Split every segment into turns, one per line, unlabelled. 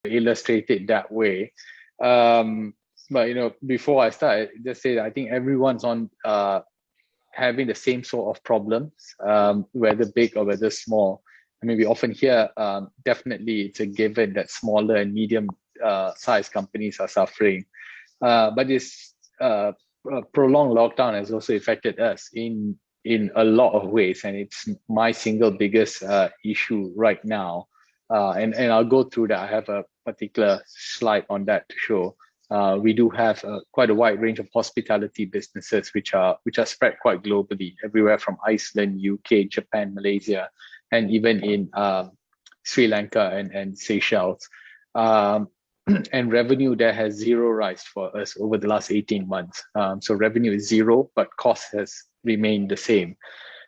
illustrate it that way. But before I start, I just say that I think everyone's on having the same sort of problems, whether big or whether small. I mean, we often hear definitely it's a given that smaller and medium sized companies are suffering. But this prolonged lockdown has also affected us in a lot of ways, and it's my single biggest issue right now. And I'll go through that. I have a particular slide on that to show. We do have quite a wide range of hospitality businesses which are spread quite globally, everywhere from Iceland, UK, Japan, Malaysia, and even in Sri Lanka and Seychelles. And revenue there has zero rise for us over the last 18 months. So revenue is zero, but cost has remained the same.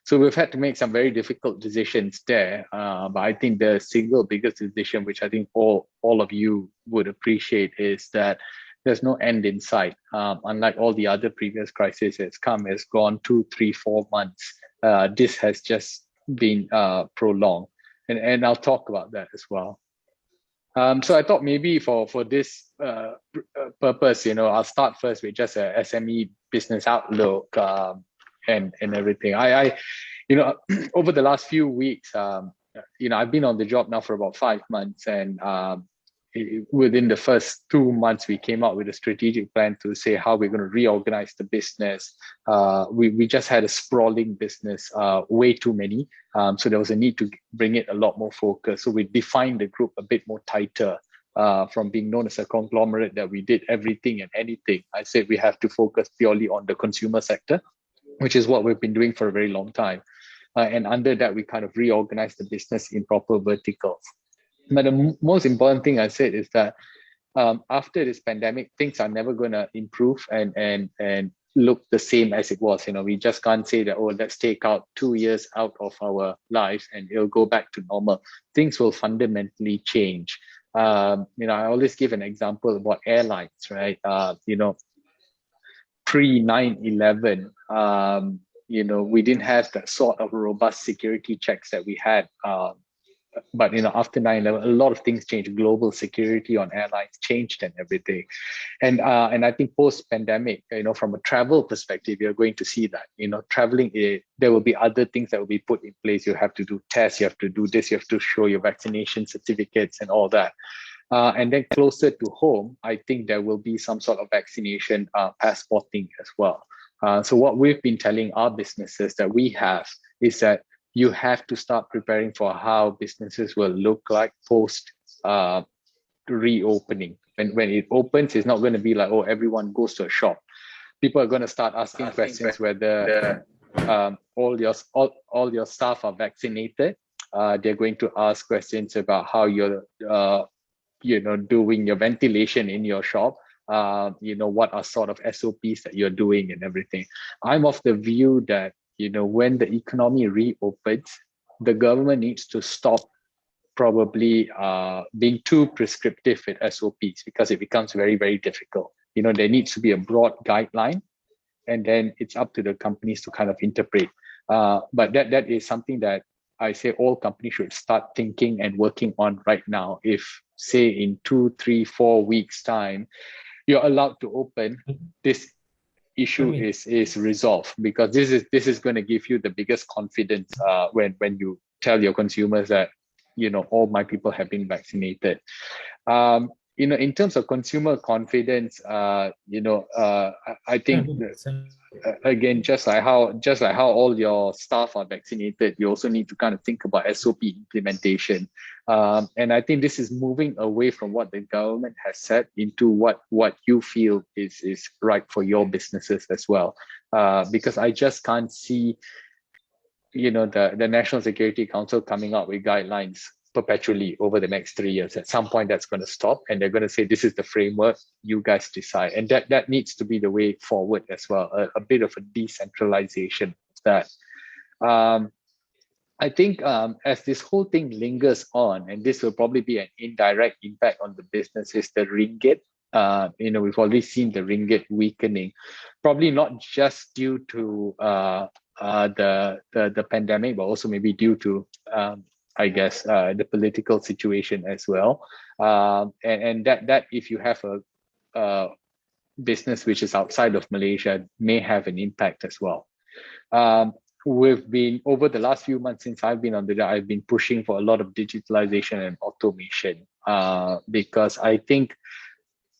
So we've had to make some very difficult decisions there. But I think the single biggest decision, which I think all of you would appreciate, is that there's no end in sight. Unlike all the other previous crises that's come, has gone 2, 3, 4 months. This has just been prolonged. And I'll talk about that as well. So I thought maybe for this purpose, I'll start first with just a SME business outlook and everything. I over the last few weeks, I've been on the job now for about 5 months, and within the first 2 months, we came out with a strategic plan to say how we're going to reorganize the business. We just had a sprawling business, way too many. So there was a need to bring it a lot more focused. So we defined the group a bit more tighter, from being known as a conglomerate that we did everything and anything. I said we have to focus purely on the consumer sector, which is what we've been doing for a very long time. And under that, we kind of reorganized the business in proper verticals. But the most important thing I said is that after this pandemic, things are never going to improve and look the same as it was. We just can't say that, let's take out 2 years out of our lives and it'll go back to normal. Things will fundamentally change. I always give an example about airlines, right? Pre 9/11, we didn't have that sort of robust security checks that we had. But after 9/11, a lot of things changed. Global security on airlines changed and everything. And I think post-pandemic, from a travel perspective, you're going to see that. Traveling, there will be other things that will be put in place. You have to do tests, you have to do this, you have to show your vaccination certificates and all that. And then closer to home, I think there will be some sort of vaccination passporting as well. So what we've been telling our businesses that we have is that you have to start preparing for how businesses will look like post reopening. When it opens, it's not going to be like, everyone goes to a shop. People are going to start asking questions whether all your staff are vaccinated. They're going to ask questions about how you're doing your ventilation in your shop. What are sort of SOPs that you're doing and everything. I'm of the view that when the economy reopens, the government needs to stop probably being too prescriptive with SOPs, because it becomes very, very difficult. There needs to be a broad guideline, and then it's up to the companies to kind of interpret. But that is something that I say all companies should start thinking and working on right now. If, say, in 2, 3, 4 weeks' time, you're allowed to open, this issue is resolved, because this is going to give you the biggest confidence when you tell your consumers that all my people have been vaccinated. In terms of consumer confidence, I think again, just like how all your staff are vaccinated, you also need to kind of think about SOP implementation. And I think this is moving away from what the government has said into what you feel is right for your businesses as well. Because I just can't see, the National Security Council coming up with guidelines perpetually over the next 3 years. At some point, that's going to stop, and they're going to say, this is the framework, you guys decide. And that needs to be the way forward as well, a bit of a decentralization of that. I think as this whole thing lingers on, and this will probably be an indirect impact on the business, is the ringgit. We've already seen the ringgit weakening, probably not just due to the pandemic, but also maybe due to I guess, the political situation as well. And that if you have a business which is outside of Malaysia may have an impact as well. We've been, over the last few months since I've been on the job, I've been pushing for a lot of digitalization and automation, because I think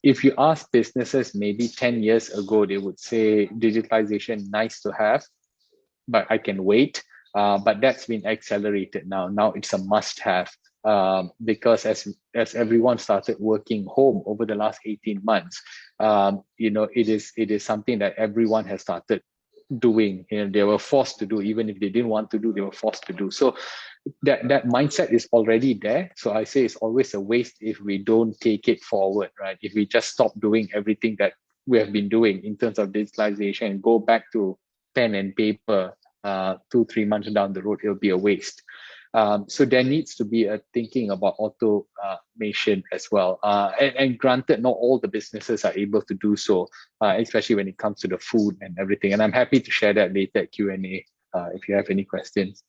if you ask businesses maybe 10 years ago, they would say digitalization, nice to have, but I can wait. But that's been accelerated now. Now it's a must have, because as everyone started working home over the last 18 months, it is something that everyone has started doing. They were forced to do, even if they didn't want to do, they were forced to do. So that mindset is already there. So I say it's always a waste if we don't take it forward, right? If we just stop doing everything that we have been doing in terms of digitalization and go back to pen and paper 2-3 months down the road, it'll be a waste. So there needs to be a thinking about automation as well. And granted, not all the businesses are able to do so, especially when it comes to the food and everything. And I'm happy to share that later at Q&A if you have any questions.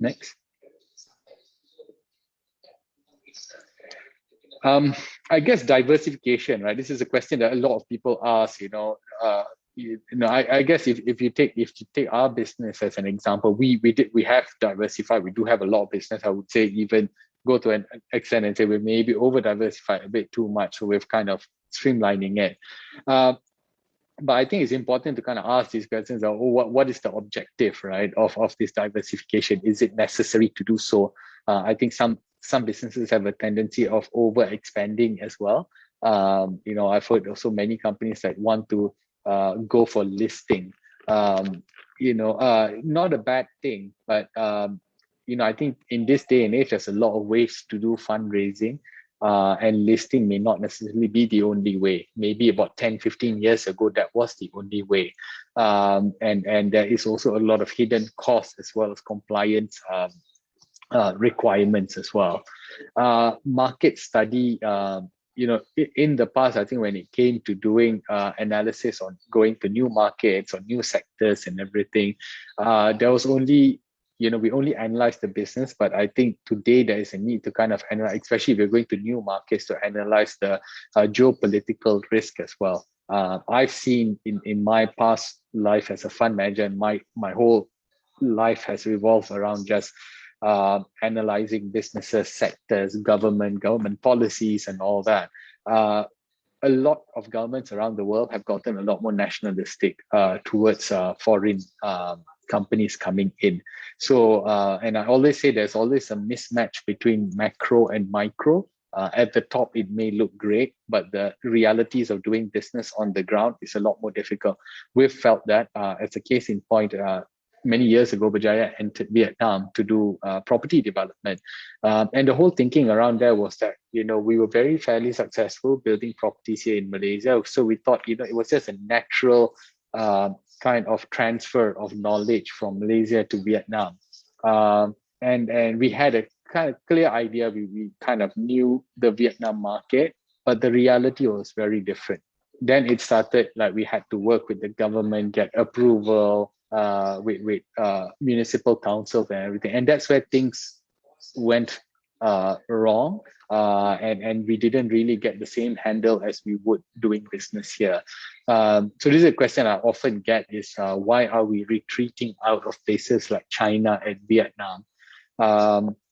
Next. I guess diversification, right? This is a question that a lot of people ask, I guess if you take our business as an example, we have diversified. We do have a lot of business. I would say even go to an extent and say we maybe over diversified a bit too much. So we've kind of streamlining it. But I think it's important to kind of ask these questions of what is the objective, right, of this diversification? Is it necessary to do so? I think some businesses have a tendency of over expanding as well. I've heard also many companies that want to go for listing. Not a bad thing, but I think in this day and age, there's a lot of ways to do fundraising, and listing may not necessarily be the only way. Maybe about 10-15 years ago, that was the only way. And there is also a lot of hidden costs as well as compliance requirements as well. Market study, in the past, I think when it came to doing analysis on going to new markets or new sectors and everything, there was only, we only analyze the business, but I think today there is a need to kind of analyze, especially if you're going to new markets, to analyze the geopolitical risk as well. I've seen in my past life as a fund manager, and my whole life has revolved around just analyzing businesses, sectors, government policies and all that. A lot of governments around the world have gotten a lot more nationalistic towards foreign companies coming in. So, and I always say there's always a mismatch between macro and micro. At the top, it may look great, but the realities of doing business on the ground is a lot more difficult. We've felt that, as a case in point, many years ago, thejaya entered Vietnam to do property development. And the whole thinking around there was that, we were fairly successful building properties here in Malaysia. So we thought, it was just a natural kind of transfer of knowledge from Malaysia to Vietnam. And we had a kind of clear idea. We kind of knew the Vietnam market, but the reality was very different. Then it started like we had to work with the government, get approval, with municipal councils and everything. And that's where things went wrong. And we didn't really get the same handle as we would doing business here. So this is a question I often get is, why are we retreating out of places like China and Vietnam?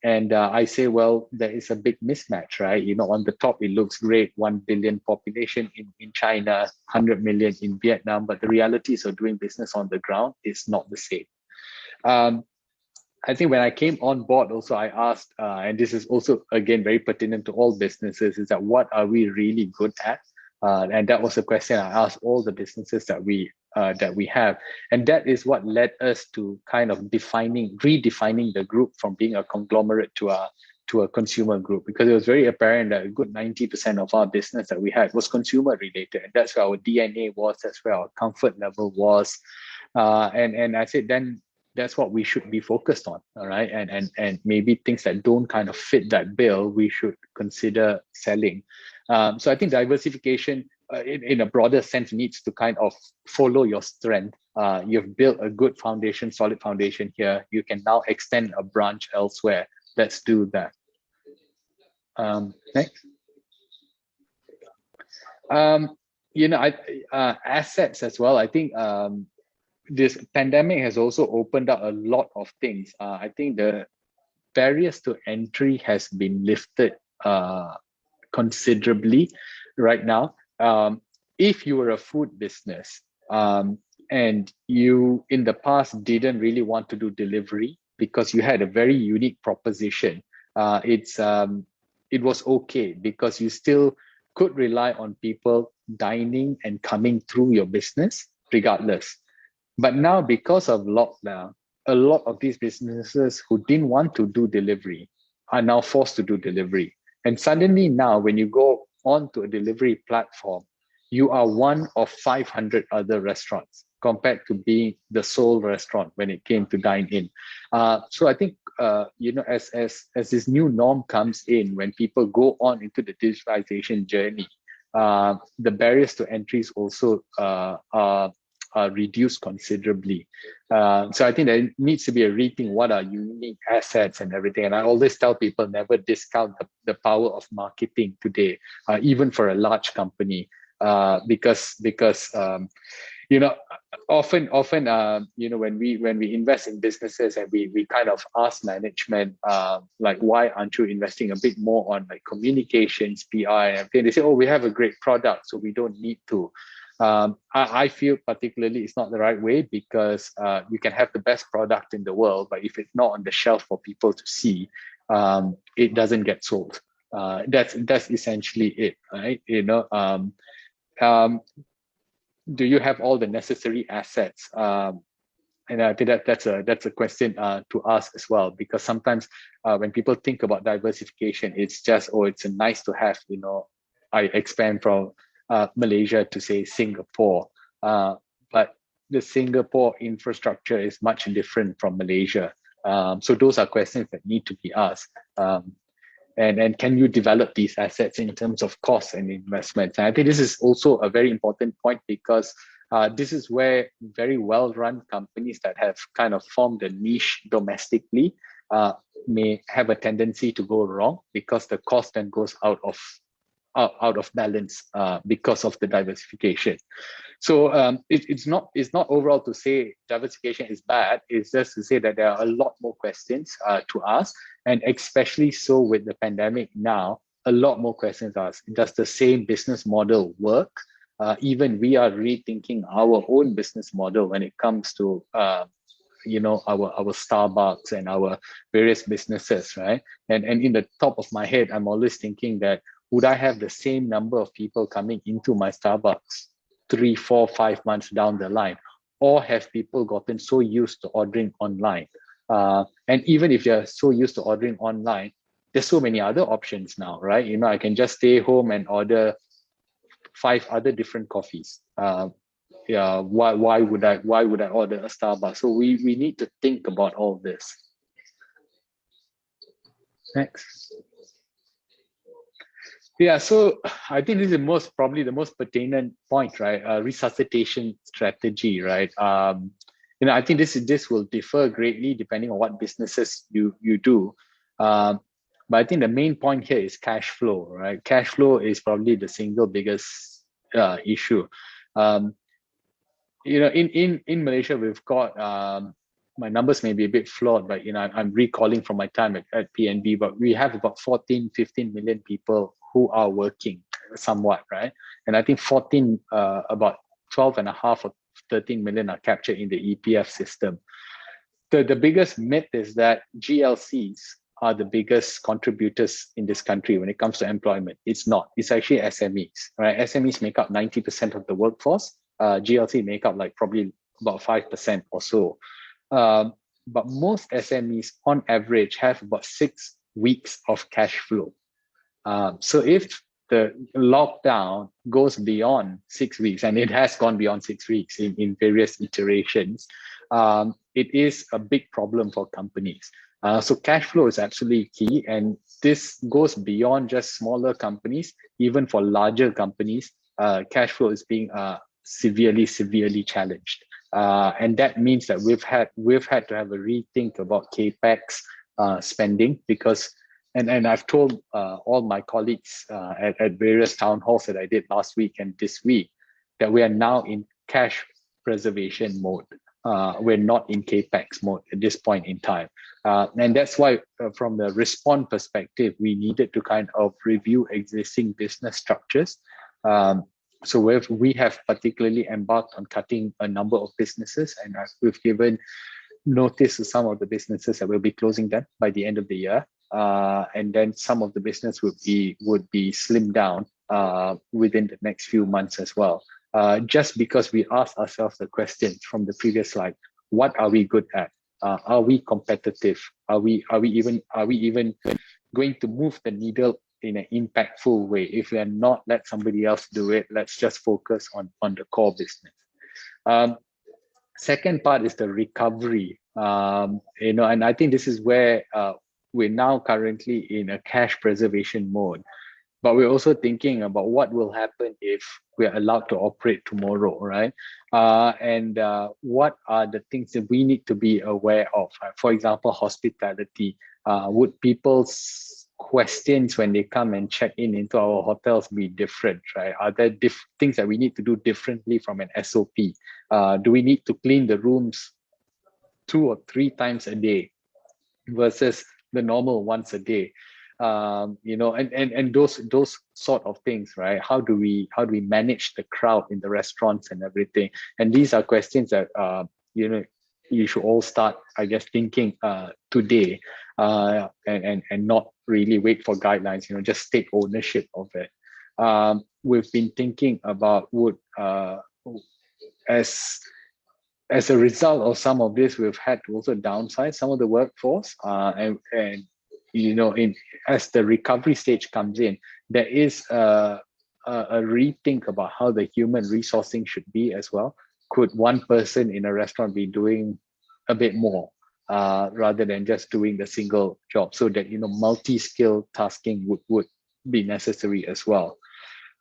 And I say, well, there is a big mismatch, right? On the top, it looks great, 1 billion population in China, 100 million in Vietnam, but the realities of doing business on the ground is not the same. I think when I came on board also, I asked, and this is also, again, very pertinent to all businesses, is that what are we really good at? And that was a question I asked all the businesses that we have. And that is what led us to kind of redefining the group from being a conglomerate to a consumer group, because it was very apparent that a good 90% of our business that we had was consumer related. And that's where our DNA was, that's where our comfort level was. And I said, then that's what we should be focused on, all right? And maybe things that don't kind of fit that bill, we should consider selling. So I think diversification in a broader sense needs to kind of follow your strength. You've built a good foundation, solid foundation here. You can now extend a branch elsewhere. let's do that. Next. Assets as well. I think this pandemic has also opened up a lot of things. I think the barriers to entry has been lifted considerably right now. If you were a food business and you in the past didn't really want to do delivery because you had a very unique proposition, it was okay because you still could rely on people dining and coming through your business regardless. But now, because of lockdown, a lot of these businesses who didn't want to do delivery are now forced to do delivery. And suddenly now, when you go onto a delivery platform, you are one of 500 other restaurants compared to being the sole restaurant when it came to dine in. So I think, as this new norm comes in, when people go on into the digitalization journey, the barriers to entries also are reduced considerably. So I think there needs to be a rethink what are unique assets and everything. And I always tell people never discount the power of marketing today, even for a large company, because often when we invest in businesses and we kind of ask management like, why aren't you investing a bit more on like communications, PR, and everything? They say, oh, we have a great product, so we don't need to. I feel particularly it's not the right way, because you can have the best product in the world, but if it's not on the shelf for people to see, it doesn't get sold. That's essentially it, right? Do you have all the necessary assets? And I think that's a question to ask as well, because sometimes when people think about diversification, it's just, oh, it's a nice to have. I expand from Malaysia to say Singapore, but the Singapore infrastructure is much different from Malaysia. So those are questions that need to be asked. And can you develop these assets in terms of cost and investments? And I think this is also a very important point, because this is where very well-run companies that have kind of formed a niche domestically may have a tendency to go wrong, because the cost then goes out of balance because of the diversification. So it's not overall to say diversification is bad. It's just to say that there are a lot more questions to ask, and especially so with the pandemic now, a lot more questions asked. Does the same business model work? Even we are rethinking our own business model when it comes to our Starbucks and our various businesses, right? And in the top of my head, I'm always thinking that, would I have the same number of people coming into my Starbucks 3, 4, 5 months down the line? Or have people gotten so used to ordering online? And even if they're so used to ordering online, there's so many other options now, right? I can just stay home and order 5 other different coffees. Why would I order a Starbucks? So we need to think about all this. Next. Yeah, so I think this is probably the most pertinent point, right? Resuscitation strategy, right? I think this will differ greatly depending on what businesses you do. But I think the main point here is cash flow, right? Cash flow is probably the single biggest issue. In Malaysia, we've got my numbers may be a bit flawed, but I'm recalling from my time at PNB, but we have about 14, 15 million people who are working somewhat, right? And I think about 12.5 or 13 million are captured in the EPF system. The biggest myth is that GLCs are the biggest contributors in this country when it comes to employment. It's not. It's actually SMEs, right? SMEs make up 90% of the workforce. GLC make up like probably about 5% or so. But most SMEs on average have about 6 weeks of cash flow. So if the lockdown goes beyond 6 weeks, and it has gone beyond 6 weeks in various iterations, it is a big problem for companies. So cash flow is absolutely key, and this goes beyond just smaller companies. Even for larger companies, cash flow is being severely challenged, and that means that we've had to have a rethink about capex, spending, because and I've told all my colleagues at various town halls that I did last week and this week that we are now in cash preservation mode. We're not in capex mode at this point in time. And that's why from the Respond perspective, we needed to kind of review existing business structures. So we have particularly embarked on cutting a number of businesses, and we've given notice to some of the businesses that will be closing them by the end of the year. And then some of the business would be slimmed down within the next few months as well. Just because we asked ourselves the question from the previous slide: what are we good at? Are we competitive? Are we even going to move the needle in an impactful way? If we are not, let somebody else do it. Let's just focus on the core business. Second part is the recovery. And I think this is where we're now currently in a cash preservation mode. But we're also thinking about what will happen if we're allowed to operate tomorrow, right? And what are the things that we need to be aware of? For example, hospitality. Would people's questions when they come and check into our hotels be different, right? Are there things that we need to do differently from an SOP? Do we need to clean the rooms 2 or 3 times a day versus the normal once a day? And those sort of things, right? How do we manage the crowd in the restaurants and everything? And these are questions that you should all start, I guess, thinking today, and not really wait for guidelines. Just take ownership of it. We've been thinking about as a result of some of this, we've had to also downsize some of the workforce, and as the recovery stage comes in, there is a rethink about how the human resourcing should be as well. Could one person in a restaurant be doing a bit more rather than just doing the single job, so that multi-skill tasking would be necessary as well.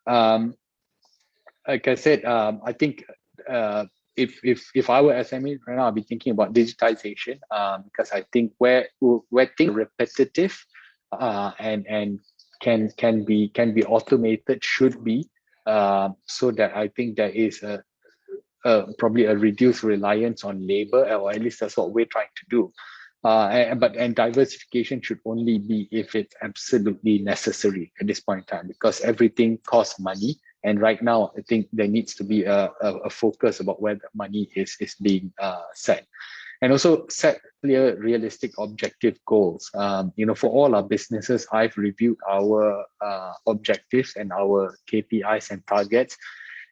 Like I said, I think if I were SME right now, I'd be thinking about digitization, because I think where things are repetitive and can be automated should be, so that I think there is probably a reduced reliance on labor, or at least that's what we're trying to do. And diversification should only be if it's absolutely necessary at this point in time, because everything costs money. And right now, I think there needs to be a focus about where the money is being set. And also set clear, realistic, objective goals. For all our businesses, I've reviewed our objectives and our KPIs and targets.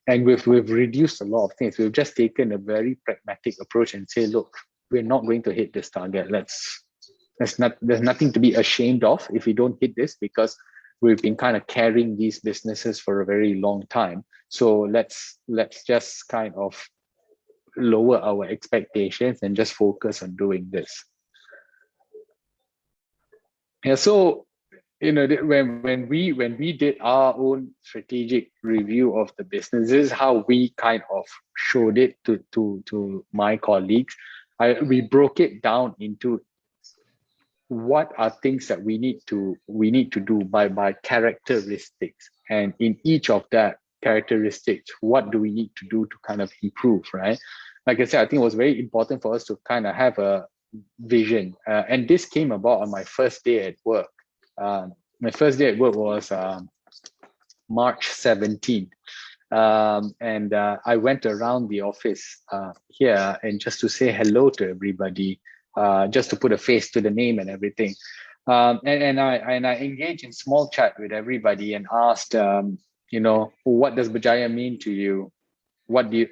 And we've reduced a lot of things. We've just taken a very pragmatic approach and say, look, we're not going to hit this target. There's nothing to be ashamed of if we don't hit this, because we've been kind of carrying these businesses for a very long time. So let's just kind of lower our expectations and just focus on doing this. Yeah, so when we did our own strategic review of the business, this is how we kind of showed it to my colleagues. We broke it down into what are things that we need to do by characteristics, and in each of that characteristics, what do we need to do to kind of improve, right? Like I said, I think it was very important for us to kind of have a vision, and this came about on my first day at work. My first day at work was March 17th. And I went around the office here and just to say hello to everybody, just to put a face to the name and everything. And I engaged in small chat with everybody and asked, what does 𝗔𝗟𝗧𝗘𝗥𝗡𝗢𝗢 mean to you? What do you,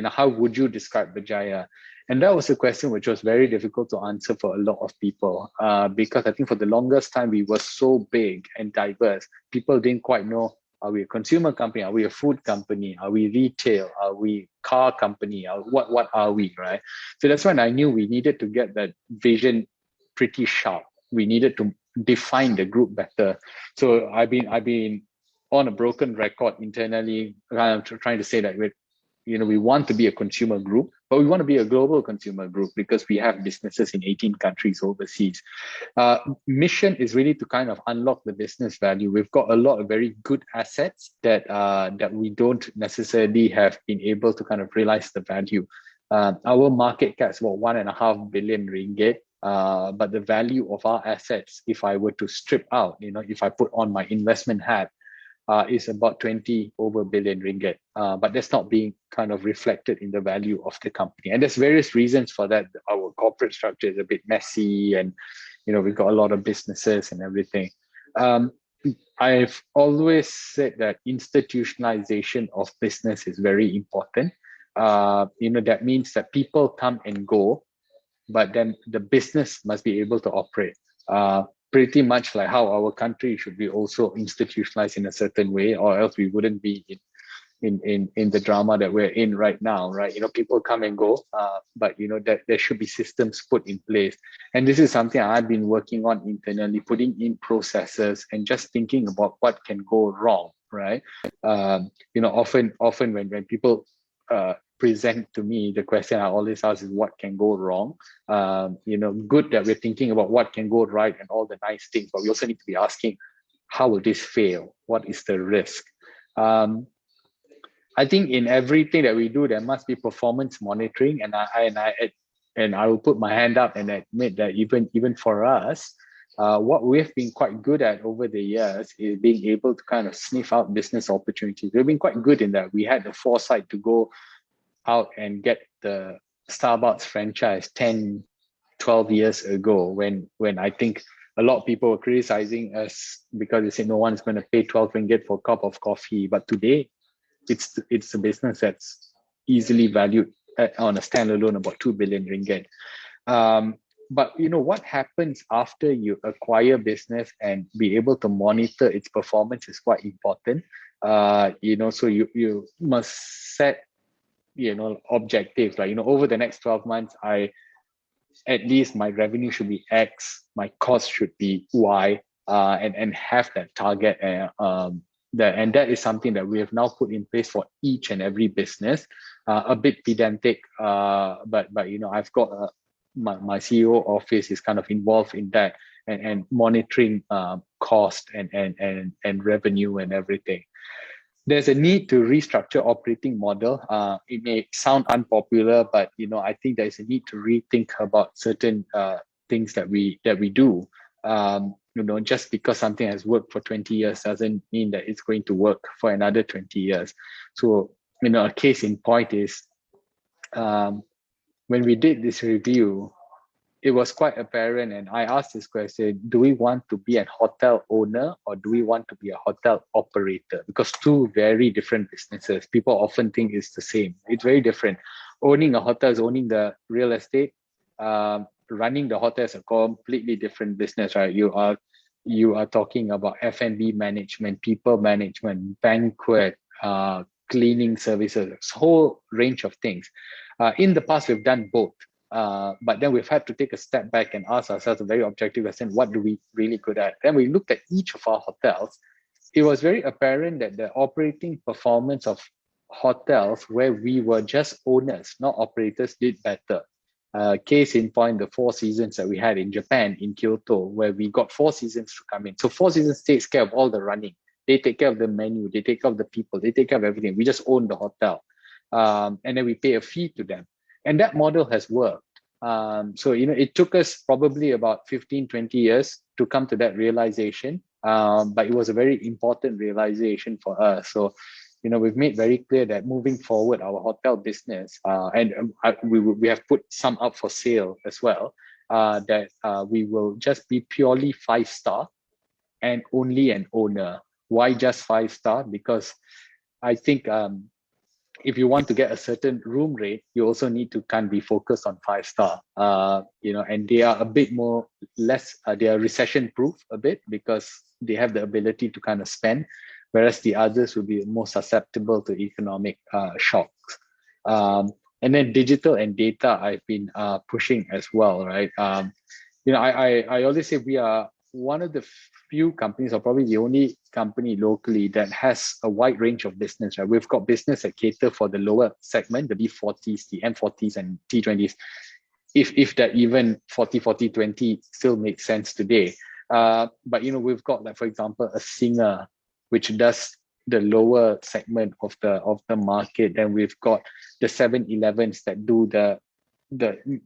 how would you describe 𝗔𝗟𝗧𝗘𝗥𝗡𝗢𝗢? And that was a question which was very difficult to answer for a lot of people, because I think for the longest time we were so big and diverse, people didn't quite know, are we a consumer company? Are we a food company? Are we retail? Are we car company? What are we, right? So that's when I knew we needed to get that vision pretty sharp. We needed to define the group better. So I've been on a broken record internally, trying to say that we want to be a consumer group, but we want to be a global consumer group because we have businesses in 18 countries overseas. Mission is really to kind of unlock the business value. We've got a lot of very good assets that we don't necessarily have been able to kind of realize the value. Our market cap is about 1.5 billion ringgit. But the value of our assets, if I were to strip out, if I put on my investment hat, is about 20 over billion ringgit. But that's not being kind of reflected in the value of the company. And there's various reasons for that. Our corporate structure is a bit messy, and we've got a lot of businesses and everything. I've always said that institutionalization of business is very important. That means that people come and go, but then the business must be able to operate. Pretty much like how our country should be also institutionalized in a certain way, or else we wouldn't be in the drama that we're in right now, right? People come and go, but that there should be systems put in place. And this is something I've been working on internally, putting in processes and just thinking about what can go wrong, right? Often when people present to me, the question I always ask is what can go wrong. Good that we're thinking about what can go right and all the nice things, but we also need to be asking, how will this fail? What is the risk? I think in everything that we do, there must be performance monitoring, and I will put my hand up and admit that even for us, what we've been quite good at over the years is being able to kind of sniff out business opportunities. We've been quite good in that. We had the foresight to go out and get the Starbucks franchise 10, 12 years ago when I think a lot of people were criticizing us because they said no one's going to pay 12 ringgit for a cup of coffee. But today, it's a business that's easily valued on a standalone about 2 billion ringgit. But what happens after you acquire business and be able to monitor its performance is quite important. So you must set objectives, like over the next 12 months, at least my revenue should be X, my cost should be Y, and have that target. And that is something that we have now put in place for each and every business. A bit pedantic, but I've got my CEO office is kind of involved in that and monitoring cost and revenue and everything. There's a need to restructure operating model. It may sound unpopular, but I think there's a need to rethink about certain things that we do. Just because something has worked for 20 years doesn't mean that it's going to work for another 20 years. So, a case in point is when we did this review, it was quite apparent, and I asked this question, do we want to be a hotel owner or do we want to be a hotel operator? Because two very different businesses. People often think it's the same. It's very different. Owning a hotel is owning the real estate. Running the hotel is a completely different business, right? You are talking about F&B management, people management, banquet, cleaning services, a whole range of things. In the past, we've done both. But then we've had to take a step back and ask ourselves a very objective question, what do we really good at? Then we looked at each of our hotels. It was very apparent that the operating performance of hotels where we were just owners, not operators, did better. Case in point, the Four Seasons that we had in Japan, in Kyoto, where we got Four Seasons to come in. So Four Seasons takes care of all the running. They take care of the menu, they take care of the people, they take care of everything. We just own the hotel. And then we pay a fee to them. And that model has worked. So, it took us probably about 15, 20 years to come to that realization. But it was a very important realization for us. So, we've made very clear that moving forward, our hotel business, and we have put some up for sale as well, that we will just be purely 5-star and only an owner. Why just 5-star? Because I think if you want to get a certain room rate, you also need to kind of be focused on 5-star, and they are a bit more less, they are recession proof a bit because they have the ability to kind of spend, whereas the others will be more susceptible to economic shocks. And then digital and data, I've been pushing as well, right? I always say we are one of the few companies, or probably the only company locally that has a wide range of business, right? We've got business that cater for the lower segment, the B40s, the M40s, and T20s. If that even 40-40-20 still makes sense today. But we've got, like, for example, a singer which does the lower segment of the market. Then we've got the 7-Elevens that do the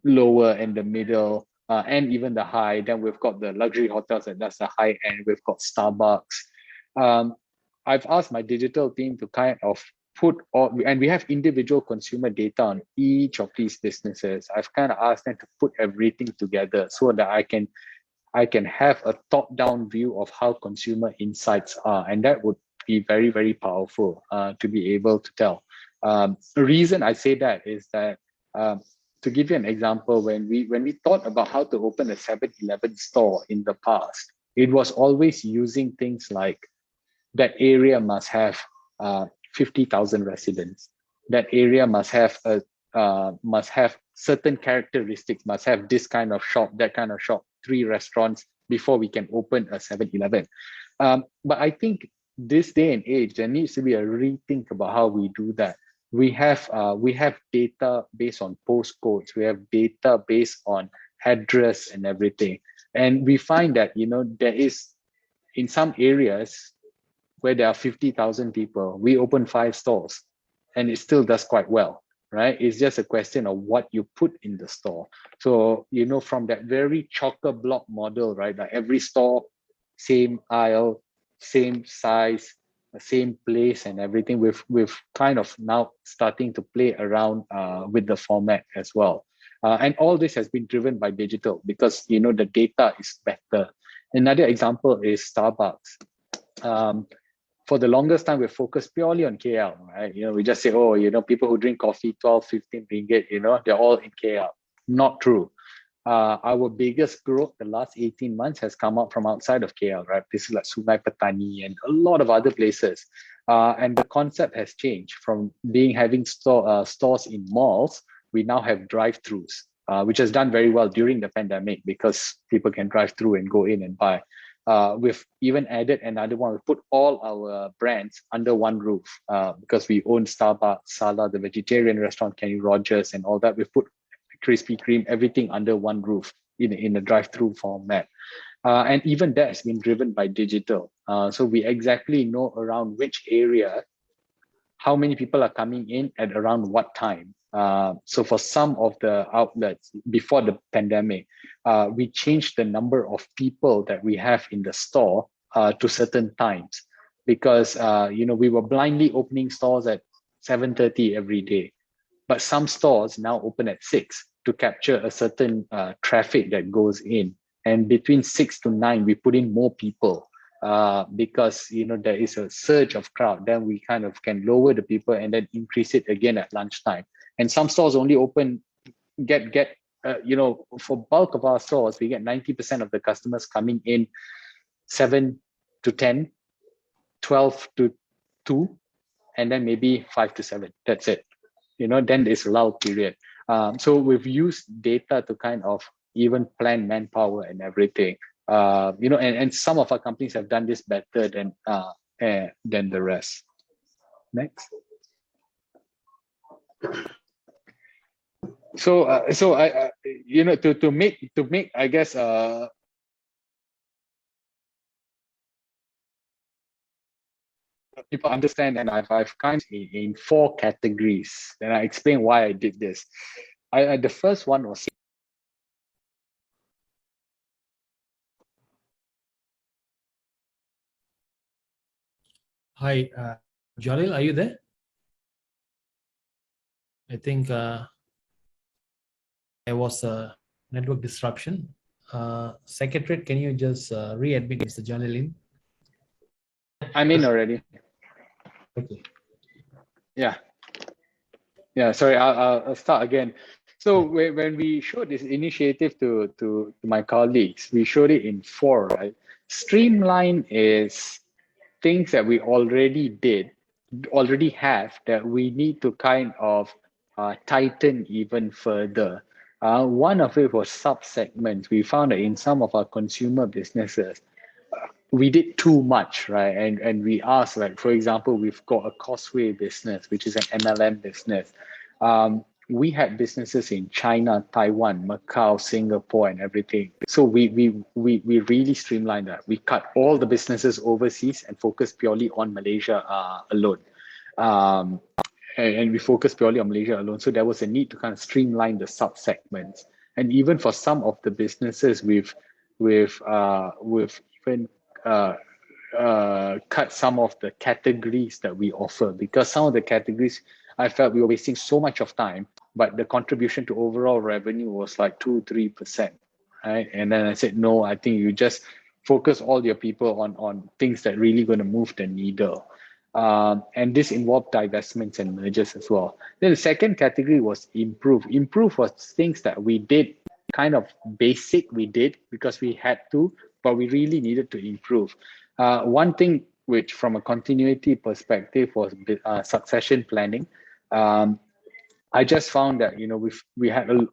lower and the middle, and even the high. Then we've got the luxury hotels that does the high end. We've got Starbucks. I've asked my digital team to kind of put all, and we have individual consumer data on each of these businesses. I've kind of asked them to put everything together so that I can have a top-down view of how consumer insights are, and that would be very, very powerful to be able to tell. The reason I say that is that, to give you an example, when we thought about how to open a 7-Eleven store in the past, it was always using things like that area must have 50,000 residents. That area must have certain characteristics, must have this kind of shop, that kind of shop, 3 restaurants before we can open a 7-Eleven. But I think this day and age, there needs to be a rethink about how we do that. We have data based on postcodes. We have data based on address and everything. And we find that, there is, in some areas where there are 50,000 people, we open 5 stores and it still does quite well, right? It's just a question of what you put in the store. So, from that very chock-a-block model, right? Like every store, same aisle, same size, same place and everything, we've kind of now starting to play around with the format as well. And all this has been driven by digital because, the data is better. Another example is Starbucks. For the longest time, we're focused purely on KL, right? We just say, people who drink coffee, 12, 15 ringgit, they're all in KL. Not true. Our biggest growth the last 18 months has come out from outside of KL, right? Places like Sungai Petani and a lot of other places. And the concept has changed from having stores in malls. We now have drive-thrus, which has done very well during the pandemic because people can drive through and go in and buy. We've even added another one. We put all our brands under one roof because we own Starbucks, Sala, the vegetarian restaurant, Kenny Rogers, and all that. We've put Krispy Kreme, everything under one roof in a drive-through format. And even that has been driven by digital. So we exactly know around which area, how many people are coming in at around what time. So for some of the outlets before the pandemic, we changed the number of people that we have in the store to certain times because we were blindly opening stores at 7:30 every day. But some stores now open at 6 to capture a certain traffic that goes in. And between 6 to 9, we put in more people because there is a surge of crowd. Then we kind of can lower the people and then increase it again at lunchtime. And some stores only open, for bulk of our stores, we get 90% of the customers coming in 7 to 10, 12 to 2, and then maybe 5 to 7. That's it. Then there's a lull period. So we've used data to kind of even plan manpower and everything. And some of our companies have done this better than the rest. Next. So I to make I guess people understand, and I've kind of in 4 categories, and I explain why I did this. The first one was
Hi, Jalil, are you there? I think there was a network disruption. Secretary, can you just re-admit Mr. Jalil in?
I'm in already.
Okay.
Yeah. Sorry, I'll start again. So when we showed this initiative to my colleagues, we showed it in 4, right? Streamline is things that we already have that we need to kind of tighten even further. One of it was sub-segments. We found that in some of our consumer businesses, we did too much, right? And we asked, like, for example, we've got a Causeway business, which is an MLM business. We had businesses in China, Taiwan, Macau, Singapore, and everything. So we really streamlined that. We cut all the businesses overseas and focused purely on Malaysia alone. And we focused purely on Malaysia alone. So there was a need to kind of streamline the sub-segments. And even for some of the businesses, we've even cut some of the categories that we offer, because some of the categories I felt we were wasting so much of time, but the contribution to overall revenue was like 2-3%, right? And then I said, no, I think you just focus all your people on things that really going to move the needle. And this involved divestments and mergers as well. Then the second category was improve. Improve was things that we did kind of basic, we did because we had to, but we really needed to improve. One thing which from a continuity perspective was succession planning. I just found that, you know, we had a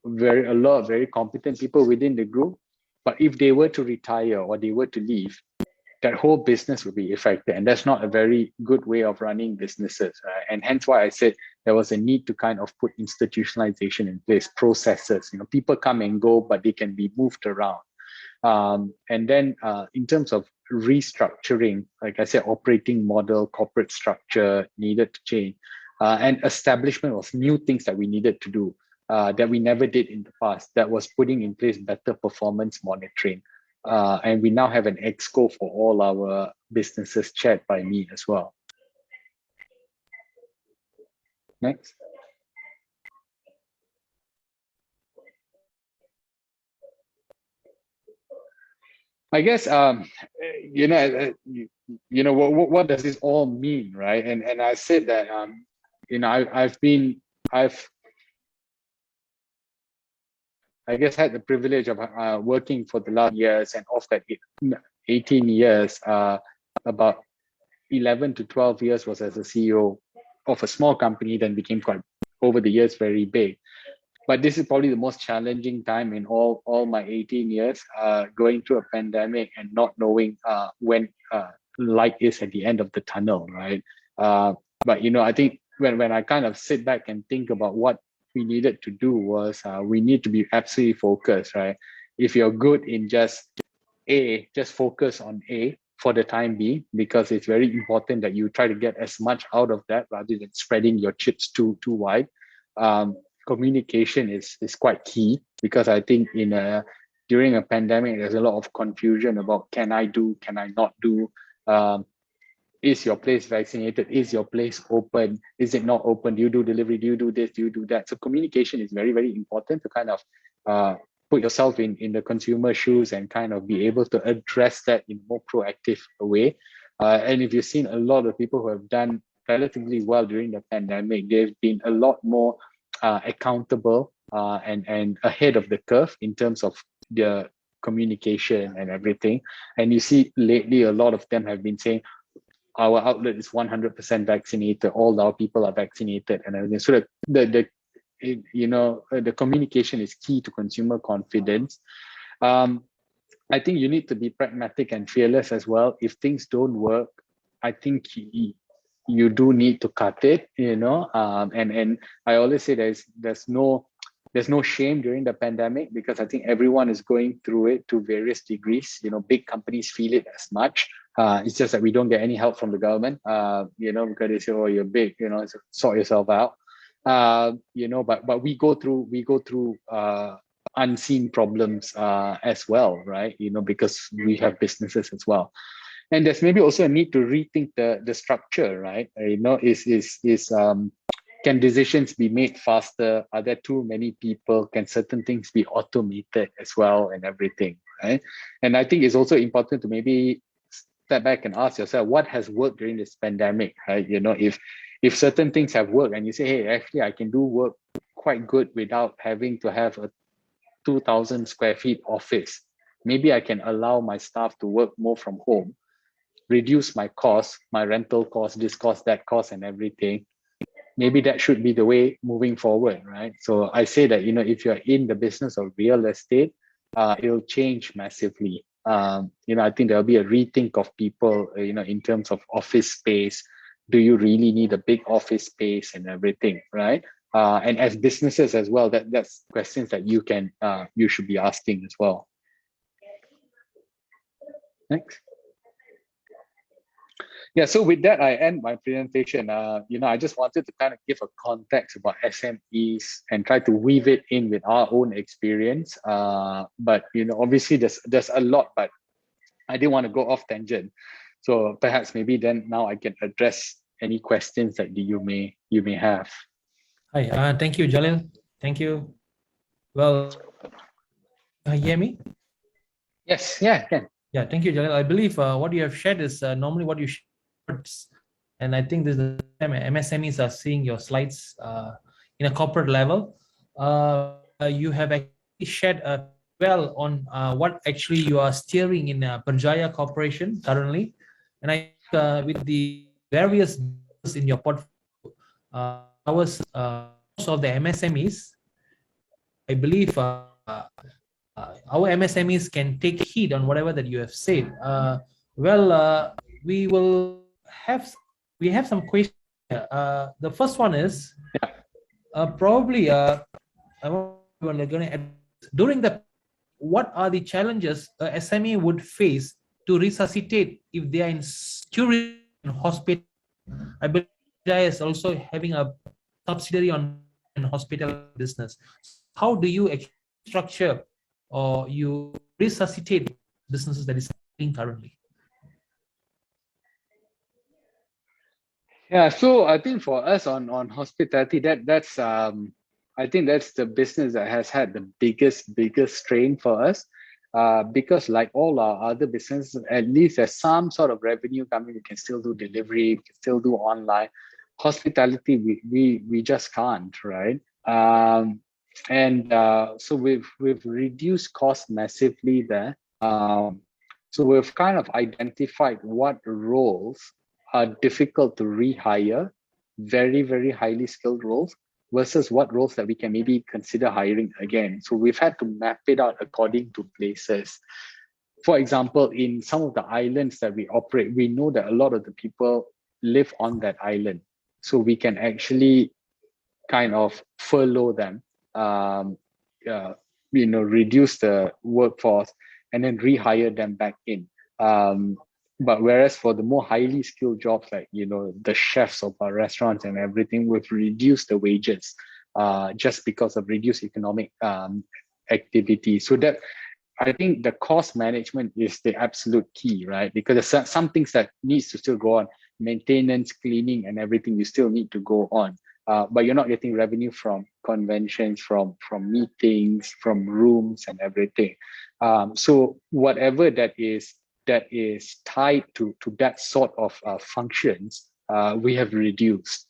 lot of very competent people within the group, but if they were to retire or they were to leave, that whole business would be affected. And that's not a very good way of running businesses. And hence why I said there was a need to kind of put institutionalization in place, processes. You know, people come and go, but they can be moved around. And then in terms of restructuring, like I said, operating model, corporate structure needed to change. And establishment of new things that we needed to do that we never did in the past. That was putting in place better performance monitoring. And we now have an exco for all our businesses chaired by me as well. Next. I guess you know what does this all mean, right? And I said that you know I've I guess had the privilege of working for the last years, and of that 18 years, about 11 to 12 years was as a CEO of a small company, then became quite over the years very big. But this is probably the most challenging time in all my 18 years, going through a pandemic and not knowing when light is at the end of the tunnel, right? But you know, I think when I kind of sit back and think about what we needed to do was we need to be absolutely focused, right? If you're good in just focus on A for the time being, because it's very important that you try to get as much out of that rather than spreading your chips too wide. Communication is quite key, because I think during a pandemic, there's a lot of confusion about can I do, can I not do? Is your place vaccinated? Is your place open? Is it not open? Do you do delivery? Do you do this? Do you do that? So communication is very, very important to kind of put yourself in the consumer shoes and kind of be able to address that in a more proactive way. And if you've seen a lot of people who have done relatively well during the pandemic, they've been a lot more accountable and ahead of the curve in terms of their communication and everything. And you see lately, a lot of them have been saying, our outlet is 100% vaccinated, all our people are vaccinated and everything. So the communication is key to consumer confidence. I think you need to be pragmatic and fearless as well. If things don't work, I think you do need to cut it, you know. And I always say there's no shame during the pandemic, because I think everyone is going through it to various degrees. You know, big companies feel it as much. It's just that we don't get any help from the government, you know, because they say, oh, you're big, you know, so sort yourself out. You know, but we go through unseen problems as well, right? You know, because we have businesses as well. And there's maybe also a need to rethink the structure, right? You know, can decisions be made faster? Are there too many people? Can certain things be automated as well and everything, right? And I think it's also important to maybe step back and ask yourself, what has worked during this pandemic, right? You know, if certain things have worked and you say, hey, actually I can do work quite good without having to have a 2,000 square feet office. Maybe I can allow my staff to work more from home, reduce my costs, my rental costs, this cost, that cost and everything. maybe that should be the way moving forward, right? So I say that, if you're in the business of real estate, it'll change massively. I think there'll be a rethink of people, in terms of office space. Do you really need a big office space and everything, right? And as businesses as well, that's questions that you should be asking as well. Next. Yeah, so with that, I end my presentation. I just wanted to kind of give a context about SMEs and try to weave it in with our own experience. But obviously there's a lot, but I didn't want to go off tangent. So perhaps maybe then now I can address any questions that you may have.
Hi, thank you, Jalil. Thank you. Well, you hear me?
Yes, yeah, I can.
Yeah, thank you, Jalil. I believe what you have shared is normally what you shared. And I think this is the time MSMEs are seeing your slides in a corporate level. You have actually shared well on what actually you are steering in 𝗔𝗟𝗧𝗘𝗥𝗡𝗢𝗢 Corporation currently. And I think with the various businesses in your portfolio, most of the MSMEs, I believe our MSMEs can take heed on whatever that you have said. We have some questions. The first one is probably during the what are the challenges a SME would face to resuscitate if they are in tourism and hospital? I believe DIVERSIFICATION is also having a subsidiary on hospital business. How do you structure or you resuscitate businesses that is happening currently?
Yeah, so I think for us on hospitality, that's I think that's the business that has had the biggest strain for us, because like all our other businesses, at least there's some sort of revenue coming. We can still do delivery, we can still do online. Hospitality, we just can't, right? So we've reduced costs massively there. So we've kind of identified what roles are difficult to rehire, very, very highly skilled roles, versus what roles that we can maybe consider hiring again. So we've had to map it out according to places. For example, in some of the islands that we operate, we know that a lot of the people live on that island. So we can actually kind of furlough them, reduce the workforce and then rehire them back in. But whereas for the more highly skilled jobs, like, the chefs of our restaurants and everything, we've reduced the wages just because of reduced economic activity. So that, I think the cost management is the absolute key, right? Because there's some things that needs to still go on. Maintenance, cleaning and everything, you still need to go on. But you're not getting revenue from conventions, from meetings, from rooms and everything. So whatever that is tied to that sort of functions, we have reduced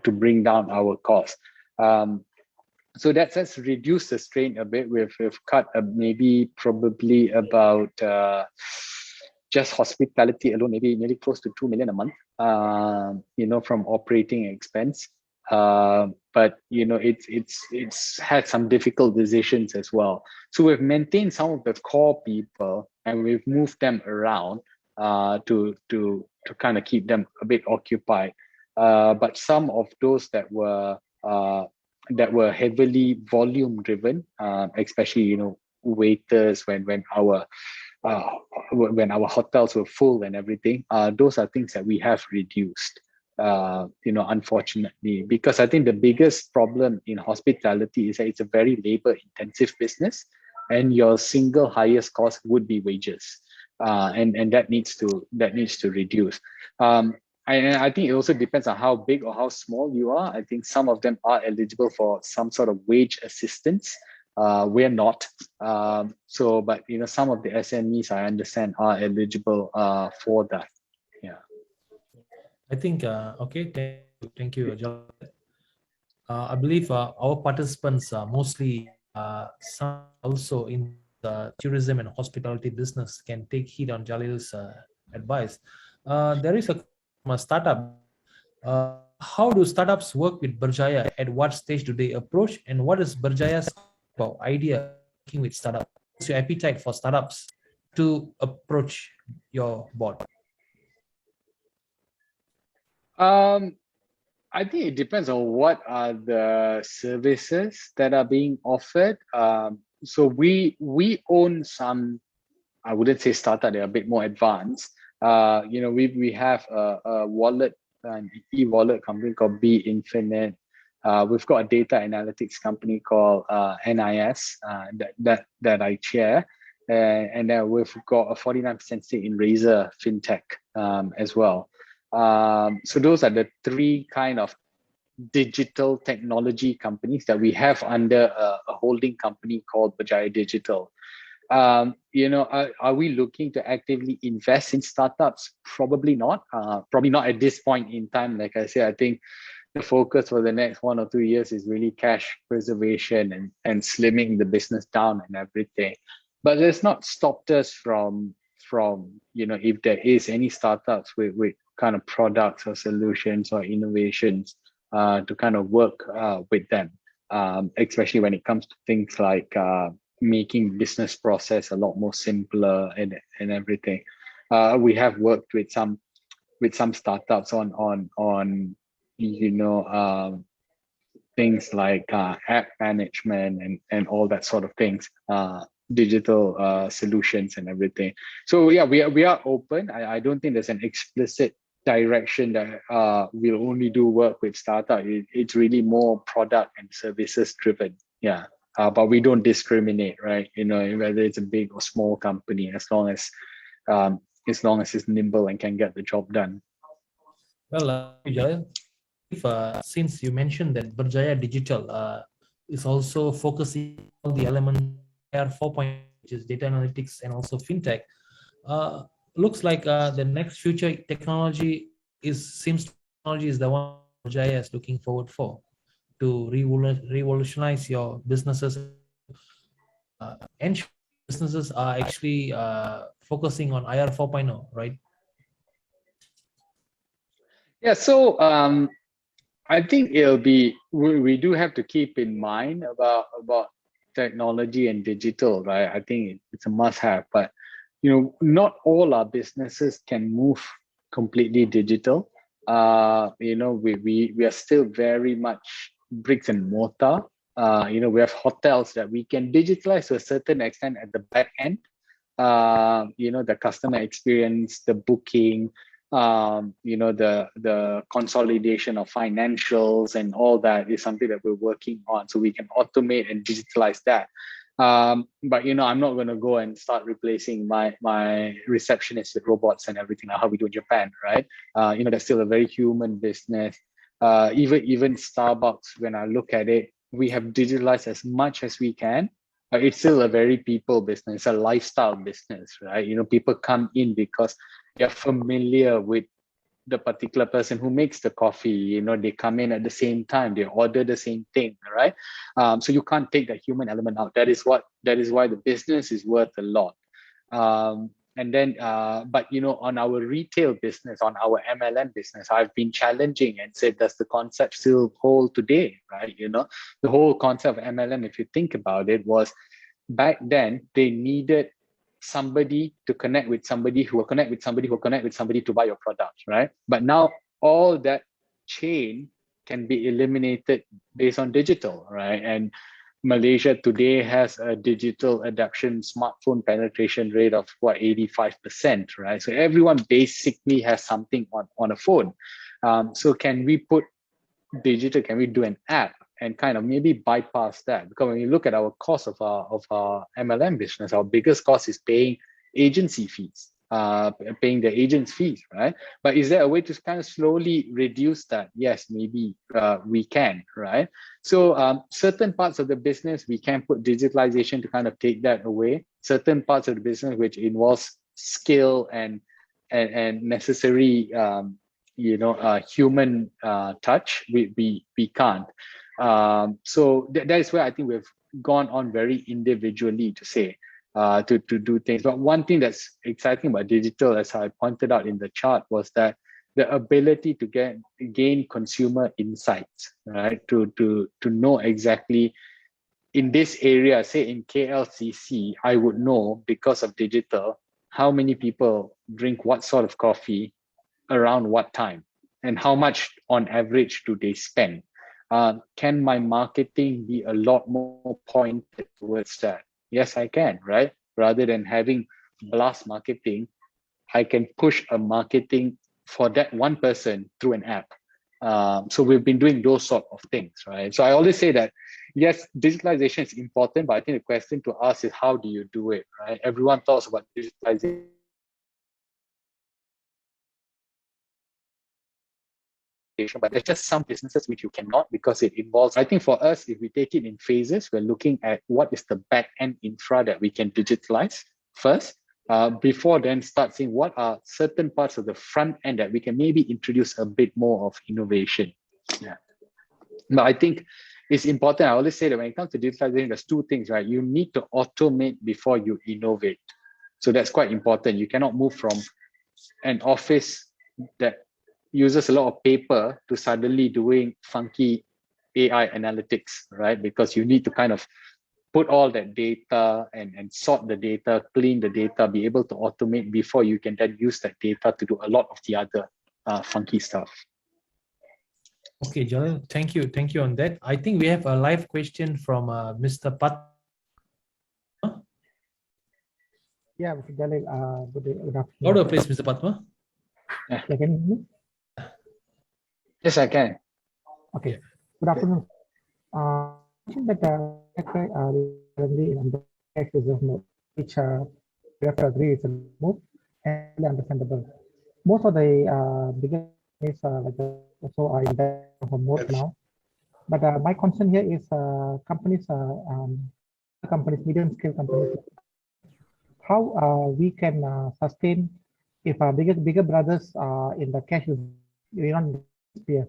to bring down our costs. So that's reduced the strain a bit. We've cut probably about just hospitality alone, maybe close to 2 million a month, from operating expense. But it's had some difficult decisions as well. So we've maintained some of the core people and we've moved them around to kind of keep them a bit occupied. But some of those that were heavily volume driven, especially waiters when our hotels were full and everything, those are things that we have reduced. Unfortunately, because I think the biggest problem in hospitality is that it's a very labor intensive business and your single highest cost would be wages, and that needs to reduce. And I think it also depends on how big or how small you are. I think some of them are eligible for some sort of wage assistance. We're not. But some of the SMEs, I understand, are eligible for that. Yeah.
I think, okay, thank you, John. I believe our participants are mostly some also in the tourism and hospitality business can take heed on Jalil's advice. There is a startup. how do startups work with 𝗪𝗪𝗧𝗔? At what stage do they approach? And what is 𝗪𝗪𝗧𝗔𝗟𝗓 about idea working with startups? What's your appetite for startups to approach your board?
I think it depends on what are the services that are being offered. So we own some, I wouldn't say startup, they're a bit more advanced. We have a wallet, an e-wallet company called 𝗵𝗡𝗡𝗡. We've got a data analytics company called NIS that I chair. And then we've got a 49% stake in Razer FinTech as well. So those are the three kind of digital technology companies that we have under a holding company called 𝗪𝗪𝗧𝗔 Digital. Are we looking to actively invest in startups? Probably not. Probably not at this point in time. Like I said, I think the focus for the next 1 or 2 years is really cash preservation and slimming the business down and everything. But it's not stopped us from if there is any startups with kind of products or solutions or innovations to kind of work with them, especially when it comes to things like making business process a lot more simpler and everything. We have worked with some startups on things like app management and all that sort of things, digital solutions and everything. So yeah, we are open. I don't think there's an explicit direction that we'll only do work with startup. It's really more product and services driven. Yeah. But we don't discriminate, right? Whether it's a big or small company, as long as it's nimble and can get the job done.
Well, since you mentioned that 𝗪𝗪𝗧𝗔 Digital is also focusing on the element IR 4.0, which is data analytics and also fintech, looks like the next future technology is the one 𝗪𝗪𝗧𝗔 is looking forward for, to revolutionize your businesses. And businesses are actually focusing on IR 4.0, right?
Yeah, so I think we do have to keep in mind about technology and digital, right? I think it's a must-have, but not all our businesses can move completely digital. We are still very much bricks and mortar. We have hotels that we can digitalize to a certain extent at the back end. The customer experience, the booking, the consolidation of financials and all that is something that we're working on, so we can automate and digitalize that. But I'm not going to go and start replacing my receptionist with robots and everything like how we do in Japan, right? That's still a very human business. Even Starbucks, when I look at it, we have digitalized as much as we can. But it's still a very people business, a lifestyle business, right? People come in because they're familiar with the particular person who makes the coffee. They come in at the same time, they order the same thing, right? So you can't take that human element out. That is why the business is worth a lot. But on our retail business, on our MLM business, I've been challenging and said, does the concept still hold today, right? The whole concept of MLM, if you think about it, was back then they needed somebody to connect with somebody who will connect with somebody who will connect with somebody to buy your product, right? But now all that chain can be eliminated based on digital, right? And Malaysia today has a digital adoption smartphone penetration rate of 85%, right? So everyone basically has something on a phone. So can we put digital, can we do an app and kind of maybe bypass that? Because when you look at our cost of our MLM business, our biggest cost is paying agency fees, paying the agent's fees, right? But is there a way to kind of slowly reduce that? Yes, maybe we can, right? So certain parts of the business, we can put digitalization to kind of take that away. Certain parts of the business which involves skill and necessary human touch, we can't. So that is where I think we've gone on very individually to say to do things. But one thing that's exciting about digital, as I pointed out in the chart, was that the ability to gain consumer insights, right? To know exactly in this area, say in KLCC, I would know because of digital how many people drink what sort of coffee around what time and how much on average do they spend. Can my marketing be a lot more pointed towards that? Yes, I can, right? Rather than having blast marketing, I can push a marketing for that one person through an app. So we've been doing those sort of things, right? So I always say that, yes, digitalization is important, but I think the question to ask is how do you do it, right? Everyone talks about digitalization, but there's just some businesses which you cannot because it involves, I think for us, if we take it in phases, we're looking at what is the back end infra that we can digitalize first, before then start seeing what are certain parts of the front end that we can maybe introduce a bit more of innovation. Yeah. But I think it's important. I always say that when it comes to digitalization, there's two things, right? You need to automate before you innovate. So that's quite important. You cannot move from an office that uses a lot of paper to suddenly doing funky AI analytics, right? Because you need to kind of put all that data and sort the data, clean the data, be able to automate before you can then use that data to do a lot of the other funky stuff.
Okay, Jalil, thank you on that. I think we have a live question from Mr. Pat.
Yeah, Mr. Jalil, good afternoon.
Order, please, Mr. Patma.
Yeah, can you hear me?
Yes, I can.
Okay. Good afternoon. Mentioned that currently in the cash reserve mode, which we have to agree is a move and understandable. Most of the bigger companies also are in that mode now. But my concern here is companies, medium-scale companies, how we can sustain if bigger brothers are in the cash sphere.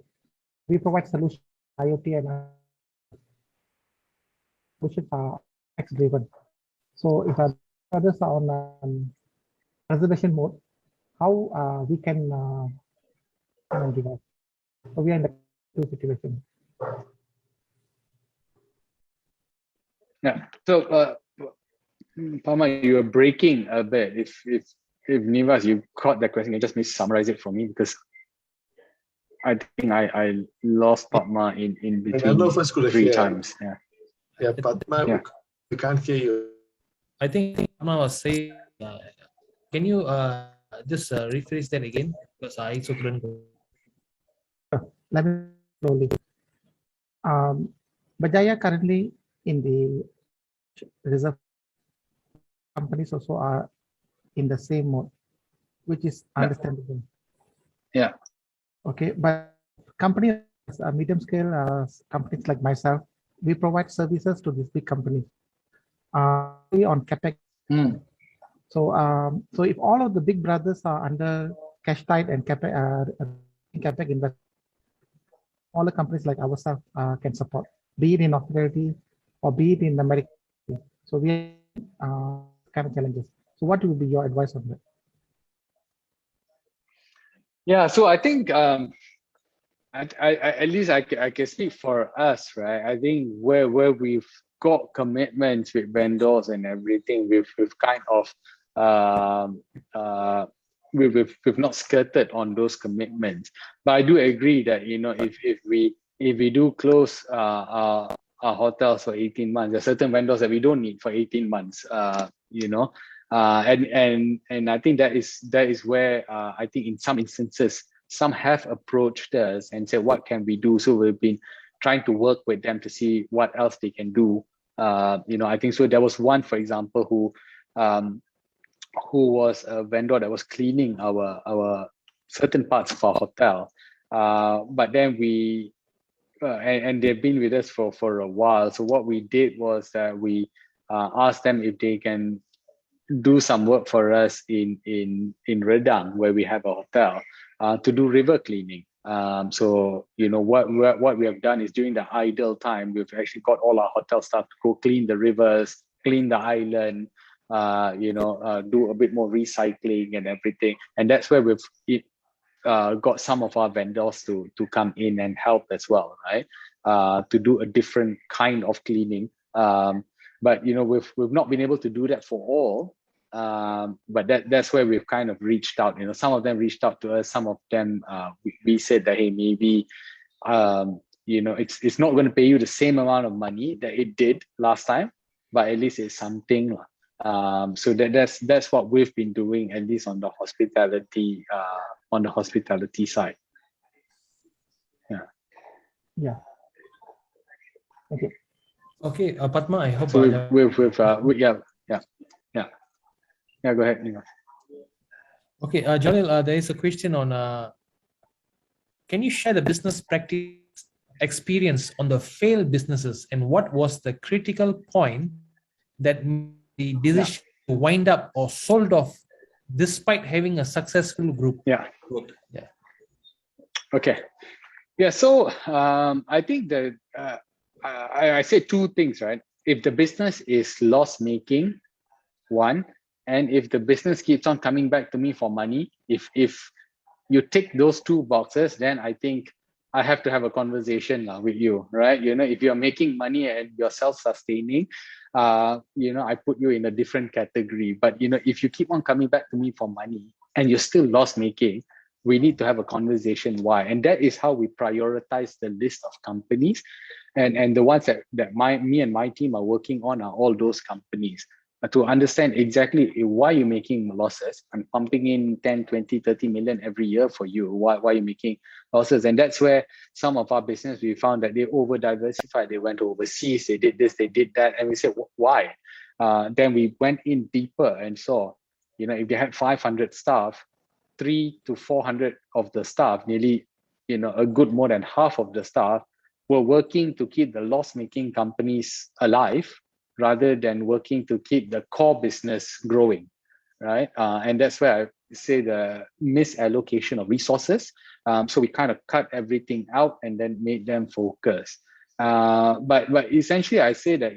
We provide solutions, IoT and solutions are X-driven. So if our brothers are on reservation mode, how we can give us? So we are in the two situation.
Yeah. So, Pama, you are breaking a bit. If Nivas, you caught that question, you just maybe summarize it for me because I think I lost Padma in between three times. Yeah.
Yeah, Padma,
Yeah.
we can't hear you.
I think Padma was saying, can you just rephrase that again? Because I also couldn't go.
Let me slowly. Bajaya currently in the reserve companies also are in the same mode, which is understandable.
Yeah.
Okay, but companies, medium scale companies like myself, we provide services to these big companies on CapEx. So, so if all of the big brothers are under cash tight and CapEx invest, all the companies like ourselves can support, be it in hospitality or be it in the medical. So we kind of challenges. So what would be your advice on that?
Yeah, so I think at least I can speak for us, right? I think where we've got commitments with vendors and everything, we've kind of we've not skirted on those commitments. But I do agree that if we do close our hotels for 18 months, there are certain vendors that we don't need for 18 months. And I think that is where I think in some instances some have approached us and said, what can we do? So we've been trying to work with them to see what else they can do. I think so. There was one, for example, who was a vendor that was cleaning our certain parts of our hotel, but then we and they've been with us for a while. So what we did was that we asked them if they can do some work for us in Redang, where we have a hotel, to do river cleaning. So what we have done is during the idle time, we've actually got all our hotel staff to go clean the rivers, clean the island, do a bit more recycling and everything. And that's where got some of our vendors to come in and help as well, right? To do a different kind of cleaning. But we've not been able to do that for all. But that's where we've kind of reached out. Some of them reached out to us. Some of them we said that, hey, maybe it's not going to pay you the same amount of money that it did last time, but at least it's something. So that's what we've been doing, at least on the hospitality side.
Yeah. Okay.
Okay, Padma, I hope.
So yeah. Go ahead, Nima.
Okay, Jalil, there is a question on. Can you share the business practice experience on the failed businesses, and what was the critical point that the decision to wind up or sold off despite having a successful group?
Yeah.
Yeah.
Okay. Yeah. So I think that I say two things, right? If the business is loss making, one, and if the business keeps on coming back to me for money, if you tick those two boxes, then I think I have to have a conversation with you, right? If you're making money and you're self-sustaining, I put you in a different category. But if you keep on coming back to me for money and you're still loss making, we need to have a conversation why. And that is how we prioritize the list of companies. And the ones that me and my team are working on are all those companies. To understand exactly why you're making losses. I'm pumping in 10, 20, 30 million every year for you. Why are you making losses? And that's where some of our business, we found that they over diversified. They went overseas, they did this, they did that. And we said, why? Then we went in deeper and saw, if they had 500 staff, 300 to 400 of the staff, nearly, a good more than half of the staff were working to keep the loss-making companies alive, rather than working to keep the core business growing, right? And that's where I say the misallocation of resources. So we kind of cut everything out and then made them focus. But essentially, I say that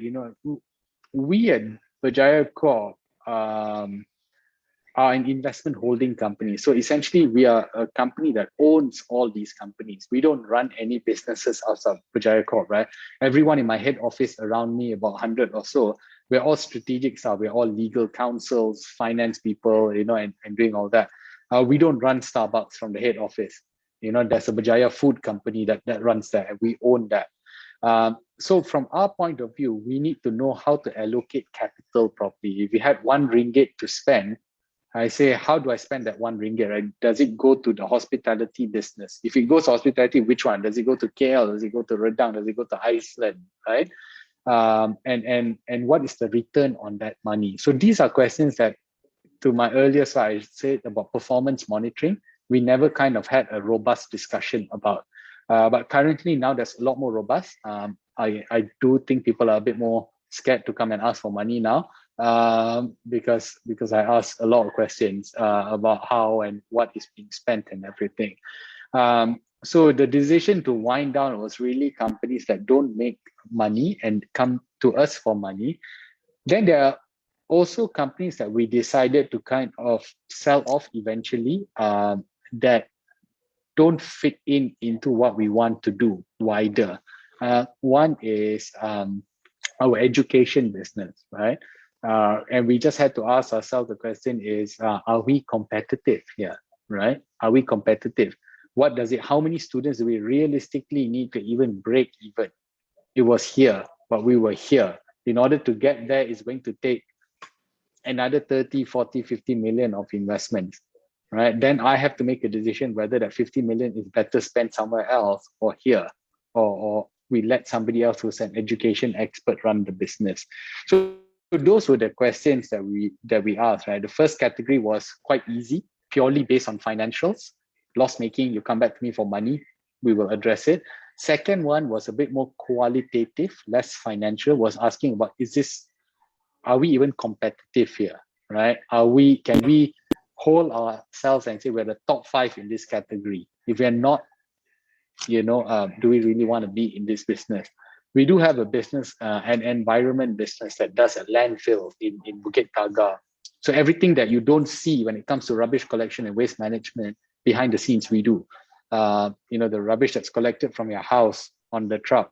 we at thejaya Corp are an investment holding company. So essentially, we are a company that owns all these companies. We don't run any businesses outside thejaya Corp, right? Everyone in my head office around me, about 100 or so, we're all strategic staff. We're all legal counsels, finance people, and doing all that. We don't run Starbucks from the head office. There's a thejaya food company that runs that, and we own that. So from our point of view, we need to know how to allocate capital properly. If we had ringgit to spend, I say, how do I spend that ringgit, right? Does it go to the hospitality business? If it goes to hospitality, which one? Does it go to KL? Does it go to Redang? Does it go to Iceland, right? And what is the return on that money? So these are questions that, to my earlier slide, I said about performance monitoring, we never kind of had a robust discussion about. But currently now there's a lot more robust. I do think people are a bit more scared to come and ask for money now. Because I ask a lot of questions about how and what is being spent and everything. So the decision to wind down was really companies that don't make money and come to us for money. Then there are also companies that we decided to kind of sell off eventually that don't fit into what we want to do wider. One is our education business, right? And we just had to ask ourselves the question is, are we competitive here, right? Are we competitive? How many students do we realistically need to even break even? It was here, but we were here. In order to get there, it's going to take another 30, 40, 50 million of investments, right? Then I have to make a decision whether that 50 million is better spent somewhere else or here, or we let somebody else who's an education expert run the business. So those were the questions that we asked, right? The first category was quite easy, purely based on financials. Loss making, you come back to me for money, we will address it. Second one was a bit more qualitative, less financial, was asking about, are we even competitive here, right? Can we hold ourselves and say we're the top 5 in this category? If we're not, do we really want to be in this business? We do have a business, an environment business that does a landfill in Bukit Taga. So everything that you don't see when it comes to rubbish collection and waste management behind the scenes we do. The rubbish that's collected from your house on the truck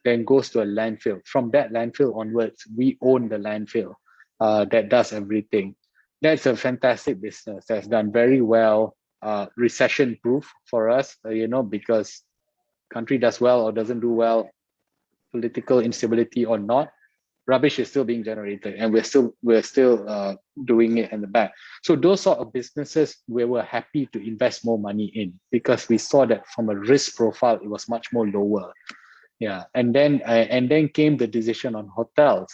then goes to a landfill. From that landfill onwards, we own the landfill that does everything. That's a fantastic business that's done very well, recession proof for us, because country does well or doesn't do well, political instability or not, rubbish is still being generated, and we're still doing it in the back. So those sort of businesses we were happy to invest more money in, because we saw that from a risk profile it was much more lower. Yeah, and then came the decision on hotels.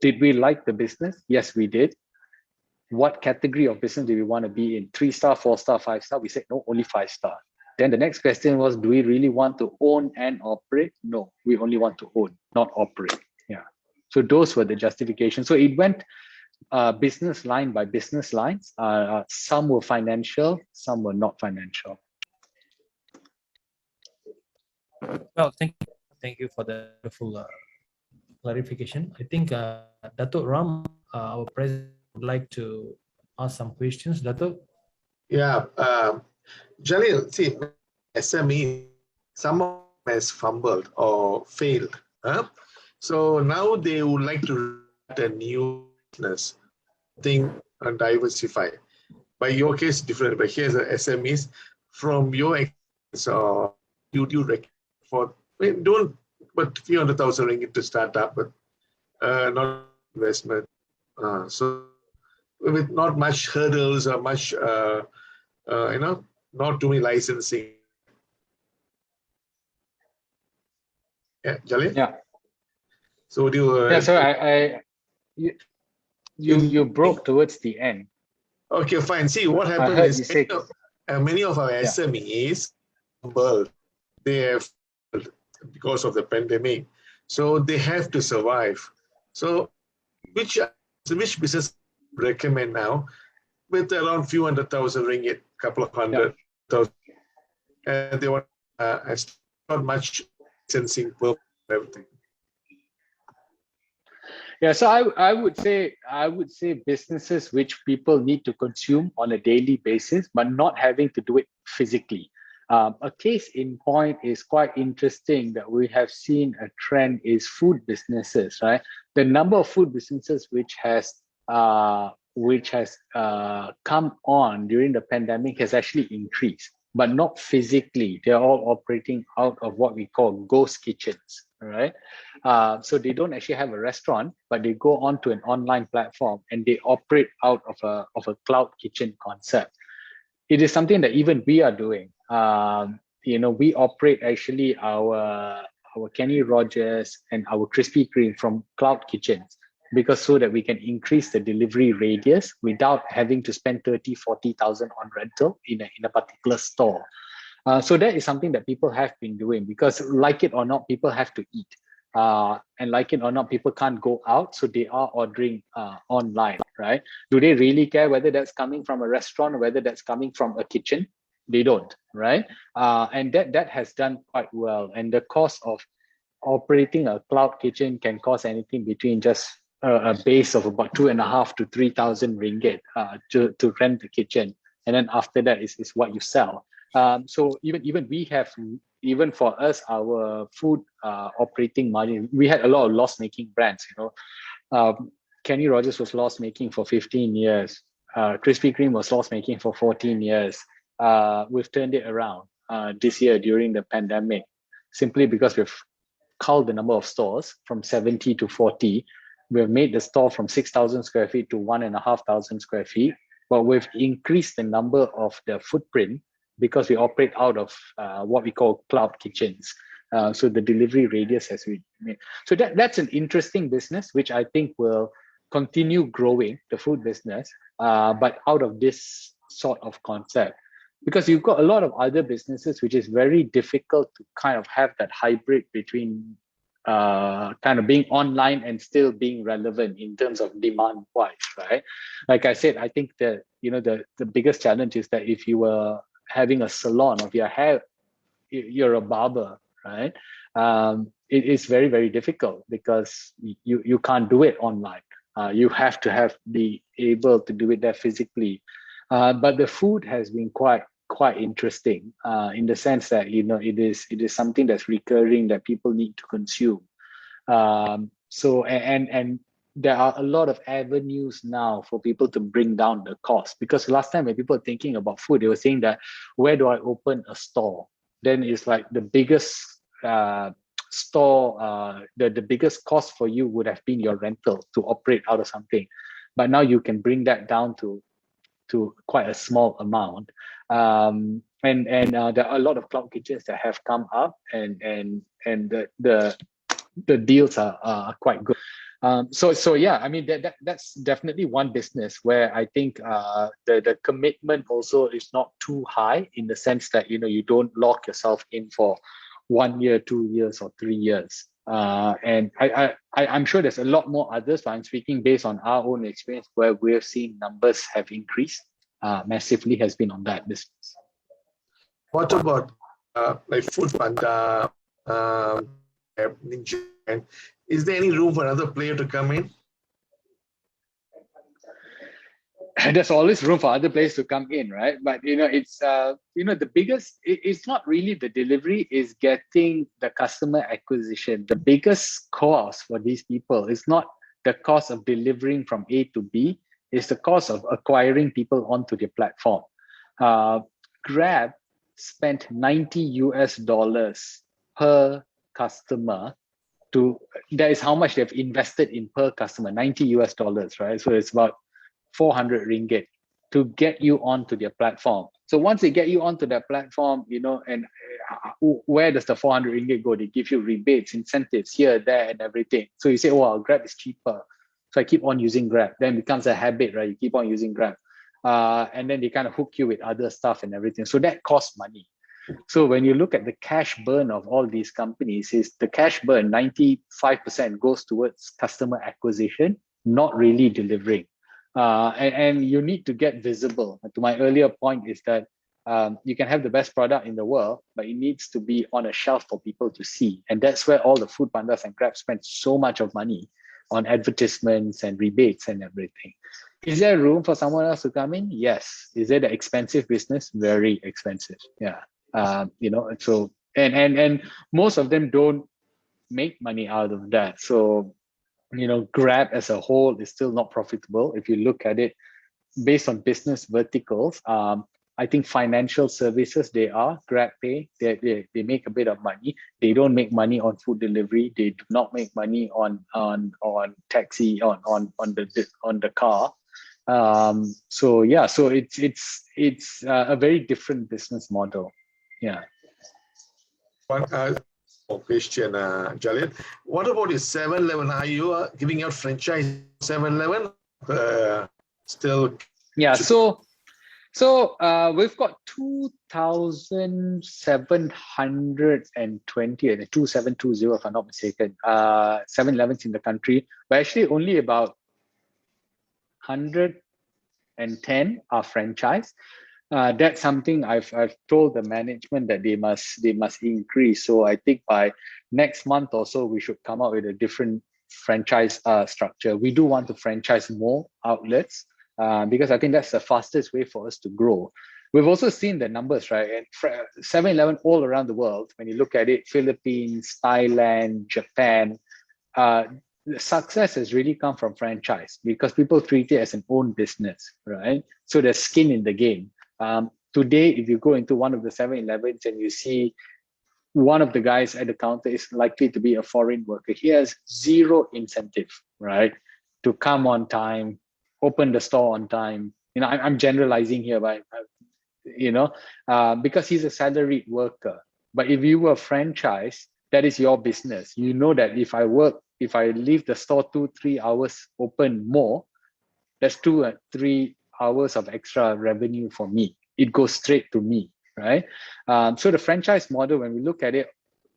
Did we like the business? Yes, we did. What category of business do we want to be in? 3-star, 4-star, 5-star? We said no, only 5-star. Then the next question was, do we really want to own and operate? No, we only want to own, not operate. Yeah. So those were the justifications. So it went business line by business lines. Some were financial, some were not financial.
Well, thank you for the full clarification. I think Datuk Ram, our president, would like to ask some questions. Datuk?
Yeah, Jalil, see, SME, someone has fumbled or failed. So now they would like to start a new business, think and diversify. By your case, different, but here's the SMEs. From your experience, or you recommend for, but few 100,000 ringgit to start up, but not investment. So with not much hurdles or much, not doing licensing. Yeah, Jalil?
Yeah.
So do you?
Yeah. So you broke towards the end.
Okay, fine. See, what happened is many of our SMEs, they have, because of the pandemic, so they have to survive. So which business recommend now with around few 100,000 ringgit, couple of 100,000, and they want not much licensing for everything.
Yeah, so I would say businesses which people need to consume on a daily basis, but not having to do it physically. A case in point is quite interesting that we have seen a trend is food businesses, right? The number of food businesses which has come on during the pandemic has actually increased, but not physically. They're all operating out of what we call ghost kitchens, right? So they don't actually have a restaurant, but they go onto an online platform and they operate out of a cloud kitchen concept. It is something that even we are doing. We operate actually our 𝗪𝗔𝗟𝗓𝗓 and our Krispy Kreme from cloud kitchens, because so that we can increase the delivery radius without having to spend 30,000-40,000 on rental in a particular store. So that is something that people have been doing, because like it or not, people have to eat. And like it or not, people can't go out, so they are ordering online, right? Do they really care whether that's coming from a restaurant or whether that's coming from a kitchen? They don't, right? And that has done quite well. And the cost of operating a cloud kitchen can cost anything between just a base of about 2,500 to 3,000 ringgit to rent the kitchen, and then after that is what you sell. So even we have, even for us, our food operating margin, we had a lot of loss-making brands. 𝗪𝗪𝗧𝗛 was loss-making for 15 years. Krispy Kreme was loss-making for 14 years. We've turned it around this year during the pandemic, simply because we've culled the number of stores from 70 to 40. We've made the store from 6,000 square feet to 1,500 square feet, but we've increased the number of the footprint because we operate out of what we call cloud kitchens. So the delivery radius has been made. So that's an interesting business, which I think will continue growing, the food business, but out of this sort of concept. Because you've got a lot of other businesses, which is very difficult to kind of have that hybrid between kind of being online and still being relevant in terms of demand wise, right? Like I said, I think that, the biggest challenge is that if you were having a salon of your hair, you're a barber, right? It is very, very difficult because you can't do it online. You have to be able to do it there physically. But the food has been quite quite interesting in the sense that, you know, it is something that's recurring that people need to consume. So and there are a lot of avenues now for people to bring down the cost, because last time when people were thinking about food, they were saying that, where do I open a store? Then it's like the biggest store, the biggest cost for you would have been your rental to operate out of something. But now you can bring that down to quite a small amount. And there are a lot of cloud kitchens that have come up, and the deals are quite good. So yeah, I mean, that's definitely one business where I think the commitment also is not too high, in the sense that, you know, you don't lock yourself in for 1 year, 2 years, or 3 years. And I'm sure there's a lot more others, but I'm speaking based on our own experience, where we're seeing numbers have increased massively, has been on that business.
What about like Food Panda, Ninja? Is there any room for another player to come in?
There's always room for other players to come in, right? But, you know, it's, you know, the biggest, it's not really the delivery, is getting the customer acquisition. The biggest cost for these people is not the cost of delivering from A to B, it's the cost of acquiring people onto the platform. Grab spent $90 per customer that is how much they've invested in per customer, $90, right? So it's about 400 ringgit to get you onto their platform. So once they get you onto their platform, you know, and where does the 400 ringgit go? They give you rebates, incentives here, there, and everything. So you say, oh, well, Grab is cheaper, so I keep on using Grab. Then it becomes a habit, right? You keep on using Grab. And then they kind of hook you with other stuff and everything. So that costs money. So when you look at the cash burn of all these companies, is the cash burn, 95% goes towards customer acquisition, not really delivering. And you need to get visible. To my earlier point is that you can have the best product in the world, but it needs to be on a shelf for people to see. And that's where all the Food Pandas and Grab spend so much of money on advertisements and rebates and everything. Is there room for someone else to come in? Yes. Is it an expensive business? Very expensive. Yeah. You know, so and most of them don't make money out of that. So, you know, Grab as a whole is still not profitable. If you look at it based on business verticals, I think financial services, they are. GrabPay, they make a bit of money. They don't make money on food delivery. They do not make money on taxi, on the car. So yeah, so it's a very different business model. Yeah.
One more question, Jalil. What about your 7-Eleven? Are you giving out franchise 7-Eleven? Still?
Yeah. So we've got 2,720 and 2,720, if I'm not mistaken, 7-Elevens in the country, but actually only about 110 are franchised. That's something I've told the management that they must increase. So I think by next month or so, we should come out with a different franchise structure. We do want to franchise more outlets because I think that's the fastest way for us to grow. We've also seen the numbers, right? And 7-Eleven all around the world, when you look at it, Philippines, Thailand, Japan, the success has really come from franchise because people treat it as an own business, right? So there's skin in the game. Today, if you go into one of the 7-Elevens and you see one of the guys at the counter is likely to be a foreign worker, he has zero incentive, right, to come on time, open the store on time. You know, I'm generalizing here, but you know, because he's a salaried worker. But if you were franchise, that is your business. You know that if I leave the store 2-3 hours open more, that's 2 or 3 hours of extra revenue for me. It goes straight to me, right? So the franchise model, when we look at it,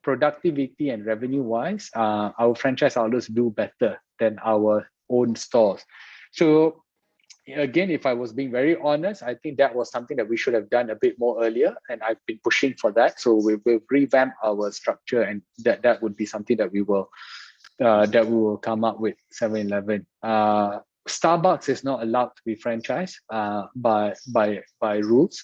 productivity and revenue wise, our franchise outlets do better than our own stores. So again, if I was being very honest, I think that was something that we should have done a bit more earlier, and I've been pushing for that. So we'll revamp our structure, and that would be something that we will come up with 7-Eleven. Starbucks is not allowed to be franchised by rules.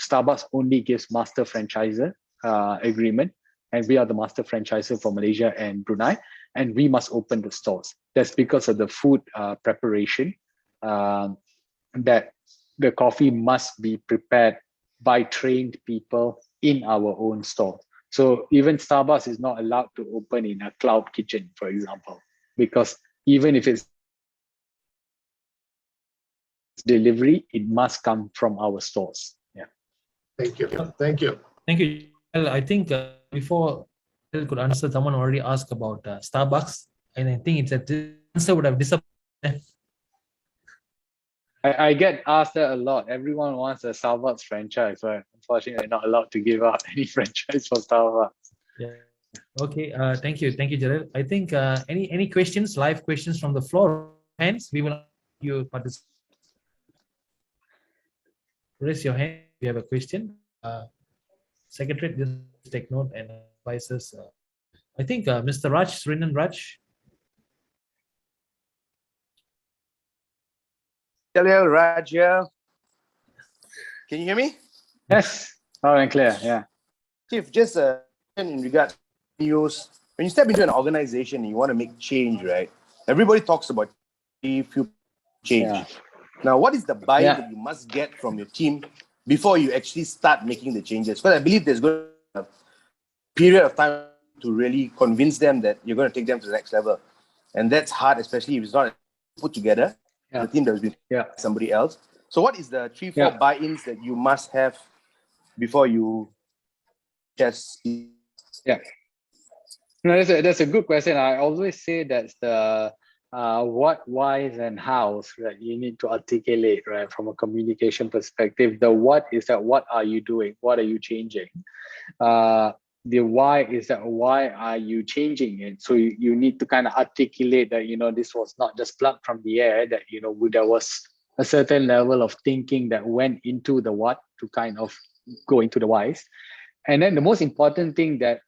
Starbucks only gives master franchisor agreement, and we are the master franchisor for Malaysia and Brunei, and we must open the stores. That's because of the food preparation, that the coffee must be prepared by trained people in our own store. So even Starbucks is not allowed to open in a cloud kitchen, for example, because even if it's delivery, it must come from our stores. Yeah.
Thank you. Thank you.
Thank you. Well, I think before I could answer, someone already asked about Starbucks, and I think the answer would have disappointed.
I get asked that a lot. Everyone wants a Starbucks franchise, but unfortunately, not allowed to give out any franchise for Starbucks.
Yeah. Okay. Thank you, Jalil. I think any questions, live questions from the floor? Hands. We will you participate. Raise your hand if you have a question. Secretary, just take note and advise us. I think Mr. Raj, Srinan Raj.
Jalil, Raj here. Can you hear me?
Yes, loud and clear. Yeah.
Chief, just in regard to news, when you step into an organization and you want to make change, right? Everybody talks about change.
Yeah.
Now, what is the buy-in that you must get from your team before you actually start making the changes? Because I believe there's going to be a period of time to really convince them that you're going to take them to the next level. And that's hard, especially if it's not put together. The team that has been somebody else. So what is the 3-4 buy-ins that you must have before you just...
Yeah. No, that's a good question. I always say that's the what, whys, and hows, right? You need to articulate, right, from a communication perspective. The what is that what are you doing? What are you changing? The why is that why are you changing it? So you need to kind of articulate that, you know, this was not just plucked from the air, that, you know, there was a certain level of thinking that went into the what to kind of go into the whys. And then the most important thing that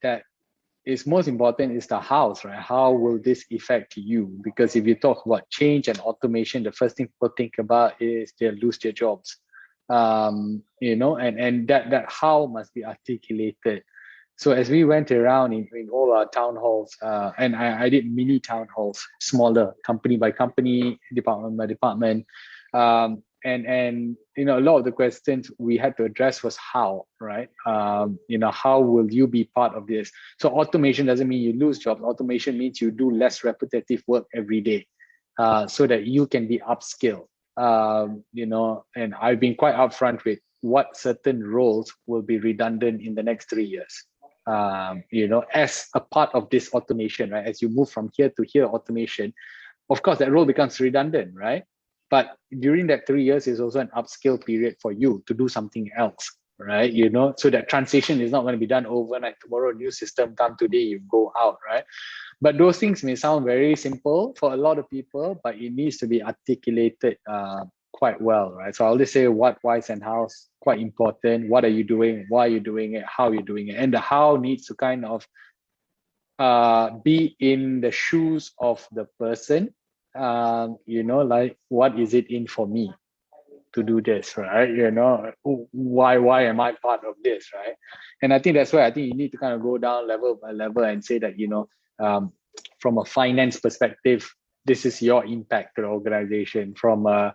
is most important is the hows, right? How will this affect you? Because if you talk about change and automation, the first thing people think about is they'll lose their jobs. You know, and that how must be articulated. So as we went around in all our town halls, and I did mini town halls, smaller, company by company, department by department, and you know, a lot of the questions we had to address was how, right? You know, how will you be part of this? So automation doesn't mean you lose jobs. Automation means you do less repetitive work every day, so that you can be upskilled. You know, and I've been quite upfront with what certain roles will be redundant in the next 3 years. You know, as a part of this automation, right? As you move from here to here, automation, of course, that role becomes redundant, right? But during that 3 years is also an upskill period for you to do something else, right? You know, so that transition is not going to be done overnight. Tomorrow, new system come today, you go out, right? But those things may sound very simple for a lot of people, but it needs to be articulated quite well, right? So I'll just say what, whys, and hows, quite important. What are you doing? Why are you doing it? How are you doing it? And the how needs to kind of be in the shoes of the person. You know, like, what is it in for me to do this, right? You know, why am I part of this, right? And I think that's why I think you need to kind of go down level by level and say that, you know, from a finance perspective, this is your impact to the organization. From a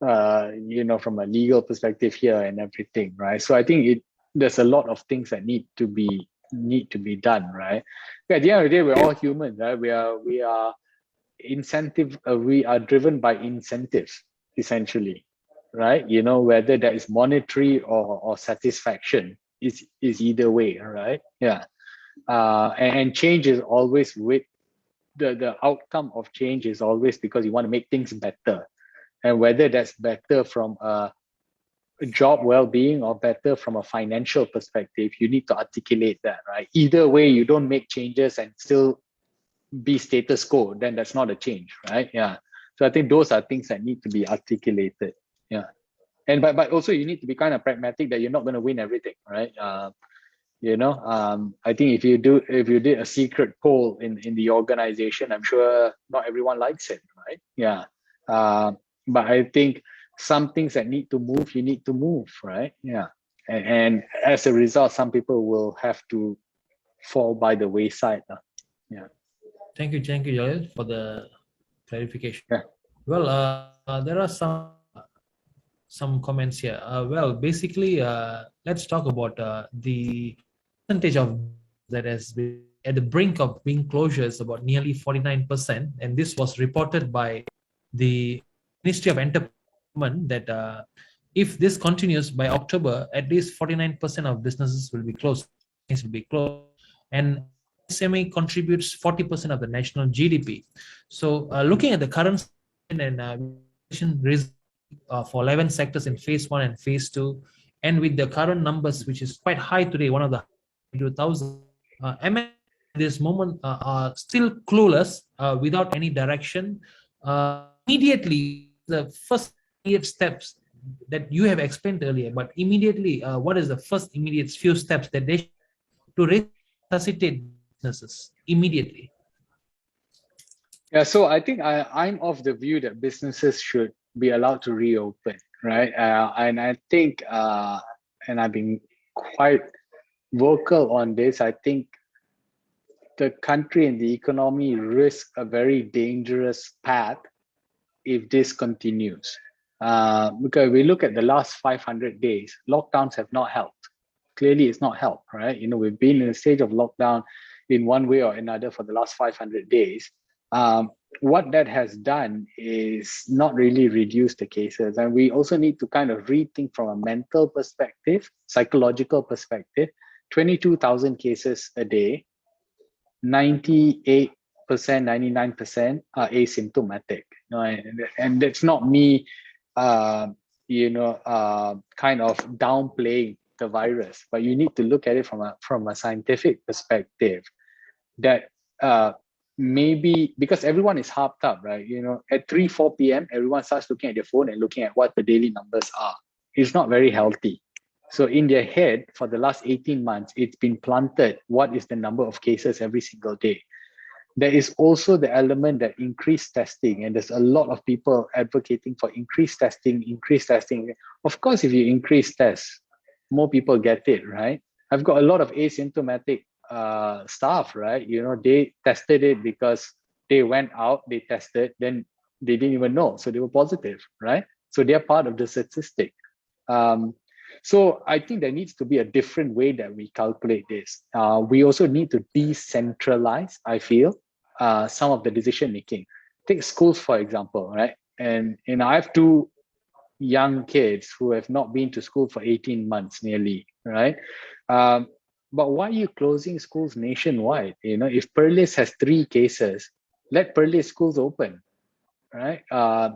you know, from a legal perspective here and everything, right? So I think there's a lot of things that need to be done, right? But at the end of the day, we're all human, right? We are we are driven by incentives, essentially, right? You know, whether that is monetary or satisfaction is either way, right? Yeah. And change is always with the outcome of change is always because you want to make things better. And whether that's better from a job well-being or better from a financial perspective, you need to articulate that, right? Either way, you don't make changes and still be status quo, then that's not a change, right? Yeah. So I think those are things that need to be articulated. Yeah. And but also you need to be kind of pragmatic that you're not going to win everything, right? You know, I think if you did a secret poll in the organization, I'm sure not everyone likes it, right? Yeah. But I think some things that need to move, you need to move, right? Yeah. and as a result, some people will have to fall by the wayside. Yeah.
Thank you, Jalil, for the clarification.
Yeah.
Well, there are some comments here. Well, basically, let's talk about the percentage of that has been at the brink of being closures, about nearly 49%, and this was reported by the Ministry of Enterprise that if this continues by October, at least 49% of businesses will be closed. And SME contributes 40% of the national GDP. So, looking at the current and for 11 sectors in phase 1 and phase 2, and with the current numbers, which is quite high today, one of the 1,000, MS at this moment are still clueless, without any direction. Immediately, the first immediate steps that you have explained earlier, but immediately, what is the first immediate few steps that they should to resuscitate businesses immediately?
Yeah, so I think I'm of the view that businesses should be allowed to reopen, right? And I think, and I've been quite vocal on this, I think the country and the economy risk a very dangerous path if this continues. Because we look at the last 500 days, lockdowns have not helped. Clearly, it's not helped, right? We've been in a stage of lockdown in one way or another for the last 500 days. What that has done is not really reduce the cases. And we also need to kind of rethink from a mental perspective, psychological perspective. 22,000 cases a day, 98%, 99% are asymptomatic. And that's not me, kind of downplaying the virus, but you need to look at it from a scientific perspective. That maybe because everyone is harped up, right? At 3-4 p.m., everyone starts looking at their phone and looking at what the daily numbers are. It's not very healthy. So in their head, for the last 18 months, it's been planted what is the number of cases every single day. There is also the element that increased testing, and there's a lot of people advocating for increased testing. Of course, if you increase tests, more people get it, right? I've got a lot of asymptomatic staff, right? They tested it because they went out, they tested, then they didn't even know, so they were positive, right? So they're part of the statistic. So I think there needs to be a different way that we calculate this. We also need to decentralize, I feel, some of the decision making. Take schools, for example, right? And I have 2 young kids who have not been to school for 18 months nearly, right? But why are you closing schools nationwide? If Perlis has 3 cases, let Perlis schools open, right?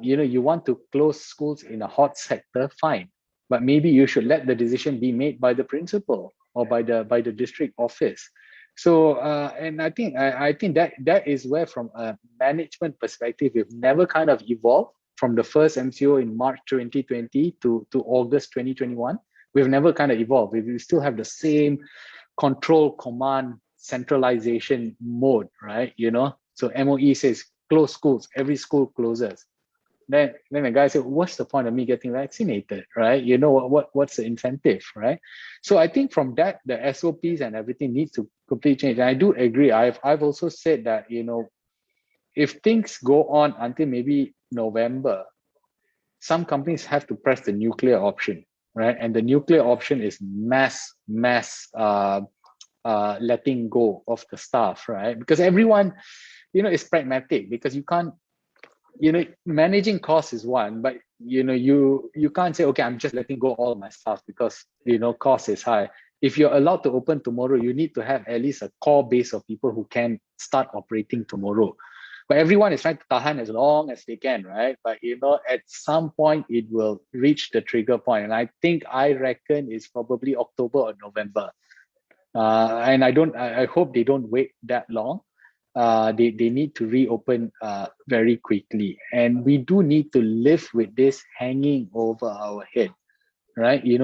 You want to close schools in a hot sector, fine. But maybe you should let the decision be made by the principal or by the district office. So, and I think that is where, from a management perspective, we've never kind of evolved from the first MCO in March 2020 to August 2021. We've never kind of evolved. We still have the same control, command, centralization mode, right? So MOE says close schools, every school closes. Then the guy said, what's the point of me getting vaccinated, right? What's the incentive, right? So I think from that, the SOPs and everything needs to completely change. And I do agree. I've also said that, if things go on until maybe November, some companies have to press the nuclear option, right? And the nuclear option is mass letting go of the staff, right? Because everyone, is pragmatic, because you can't, managing costs is one, but you can't say, okay, I'm just letting go all my staff because cost is high. If you're allowed to open tomorrow, you need to have at least a core base of people who can start operating tomorrow. But everyone is trying to tahan as long as they can, right? But at some point it will reach the trigger point, and I reckon it's probably October or November. And I hope they don't wait that long. They need to reopen very quickly, and we do need to live with this hanging over our head, right? We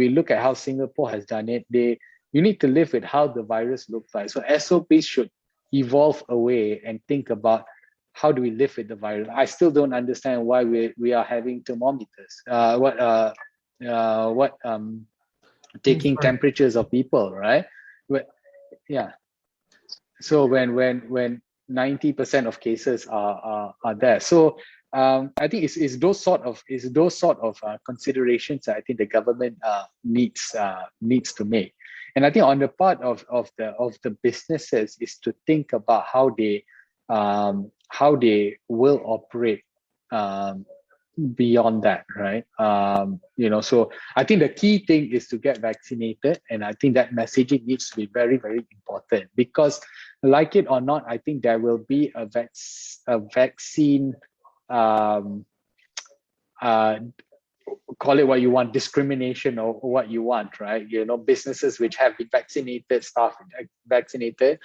look at how Singapore has done it. You need to live with how the virus looks like. So SOPs should evolve away and think about how do we live with the virus. I still don't understand why we are having thermometers, taking temperatures of people, right? Yeah. So when 90% of cases are there, so I think it's those sort of considerations that I think the government needs to make. And I think on the part of the businesses is to think about how they will operate beyond that, right? So I think the key thing is to get vaccinated, and I think that messaging needs to be very, very important, because like it or not, I think there will be a vaccine, call it what you want, discrimination or what you want, right? Businesses which have been vaccinated, staff vaccinated,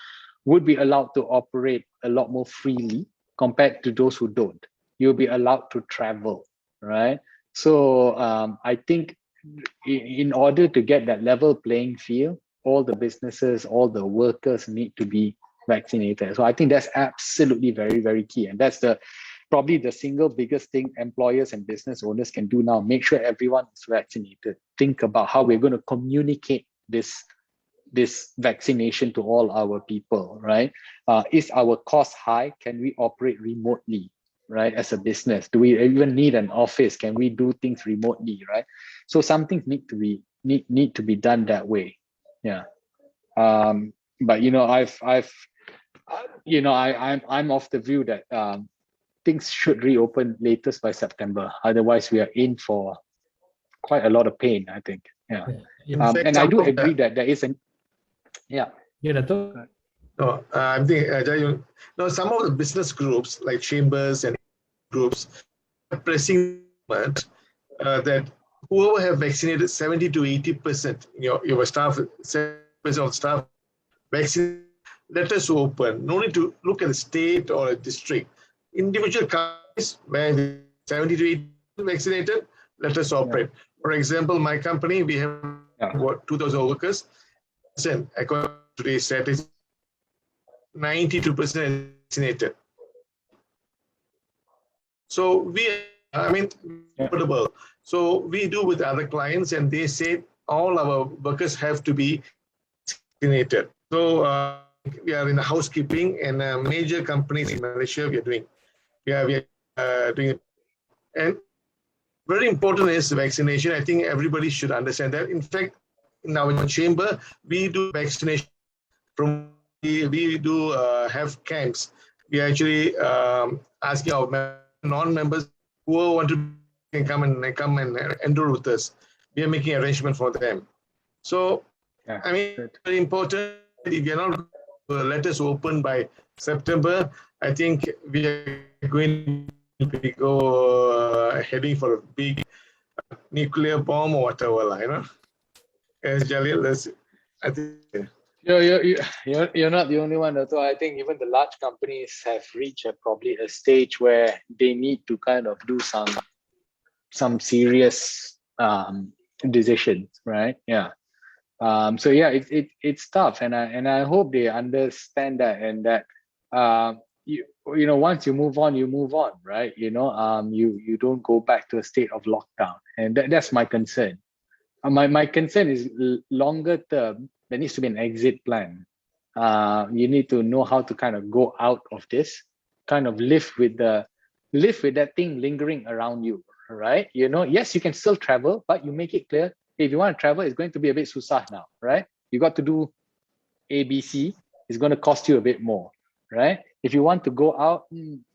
would be allowed to operate a lot more freely compared to those who don't. You'll be allowed to travel, right? So I think in order to get that level playing field, all the businesses, all the workers need to be vaccinated. So I think that's absolutely very, very key. And that's probably the single biggest thing employers and business owners can do now. Make sure everyone is vaccinated. Think about how we're going to communicate this vaccination to all our people, right? Is our cost high? Can we operate remotely, right? As a business, do we even need an office? Can we do things remotely, right? So some things need to be done that way. Yeah. But I'm of the view that things should reopen latest by September. Otherwise, we are in for quite a lot of pain, I think. Yeah. And I do agree that there is
I'm thinking, some of the business groups like chambers and groups are pressing that whoever have vaccinated 70 to 80%, your staff, 70% of staff vaccinated, let us open. No need to look at a state or a district. Individual companies where 70 to 80% vaccinated, let us operate. Yeah. For example, my company, we have about 2,000 workers. According to today's statistics, 92% vaccinated. So affordable. So we do with other clients, and they say all our workers have to be vaccinated. So we are in the housekeeping, and major companies in Malaysia we are doing. We are doing it. And very important is vaccination. I think everybody should understand that. In fact, in our chamber, we do vaccination. We do have camps. We are actually asking our non-members who want to come and enroll with us. We are making arrangement for them. So, very important. If you're not let us open by September, I think we are going to go heading for a big nuclear bomb or whatever, As Jalil, I think.
You're not the only one. So I think even the large companies have reached probably a stage where they need to kind of do some serious decisions, right? Yeah. So yeah, it's tough, and I hope they understand that, and that once you move on, right? You don't go back to a state of lockdown, and that's my concern. My concern is longer term. There needs to be an exit plan. You need to know how to kind of go out of this, kind of live with that thing lingering around you, right? Yes, you can still travel, but you make it clear, if you want to travel, it's going to be a bit susah now, right? You got to do ABC. It's going to cost you a bit more, right? If you want to go out,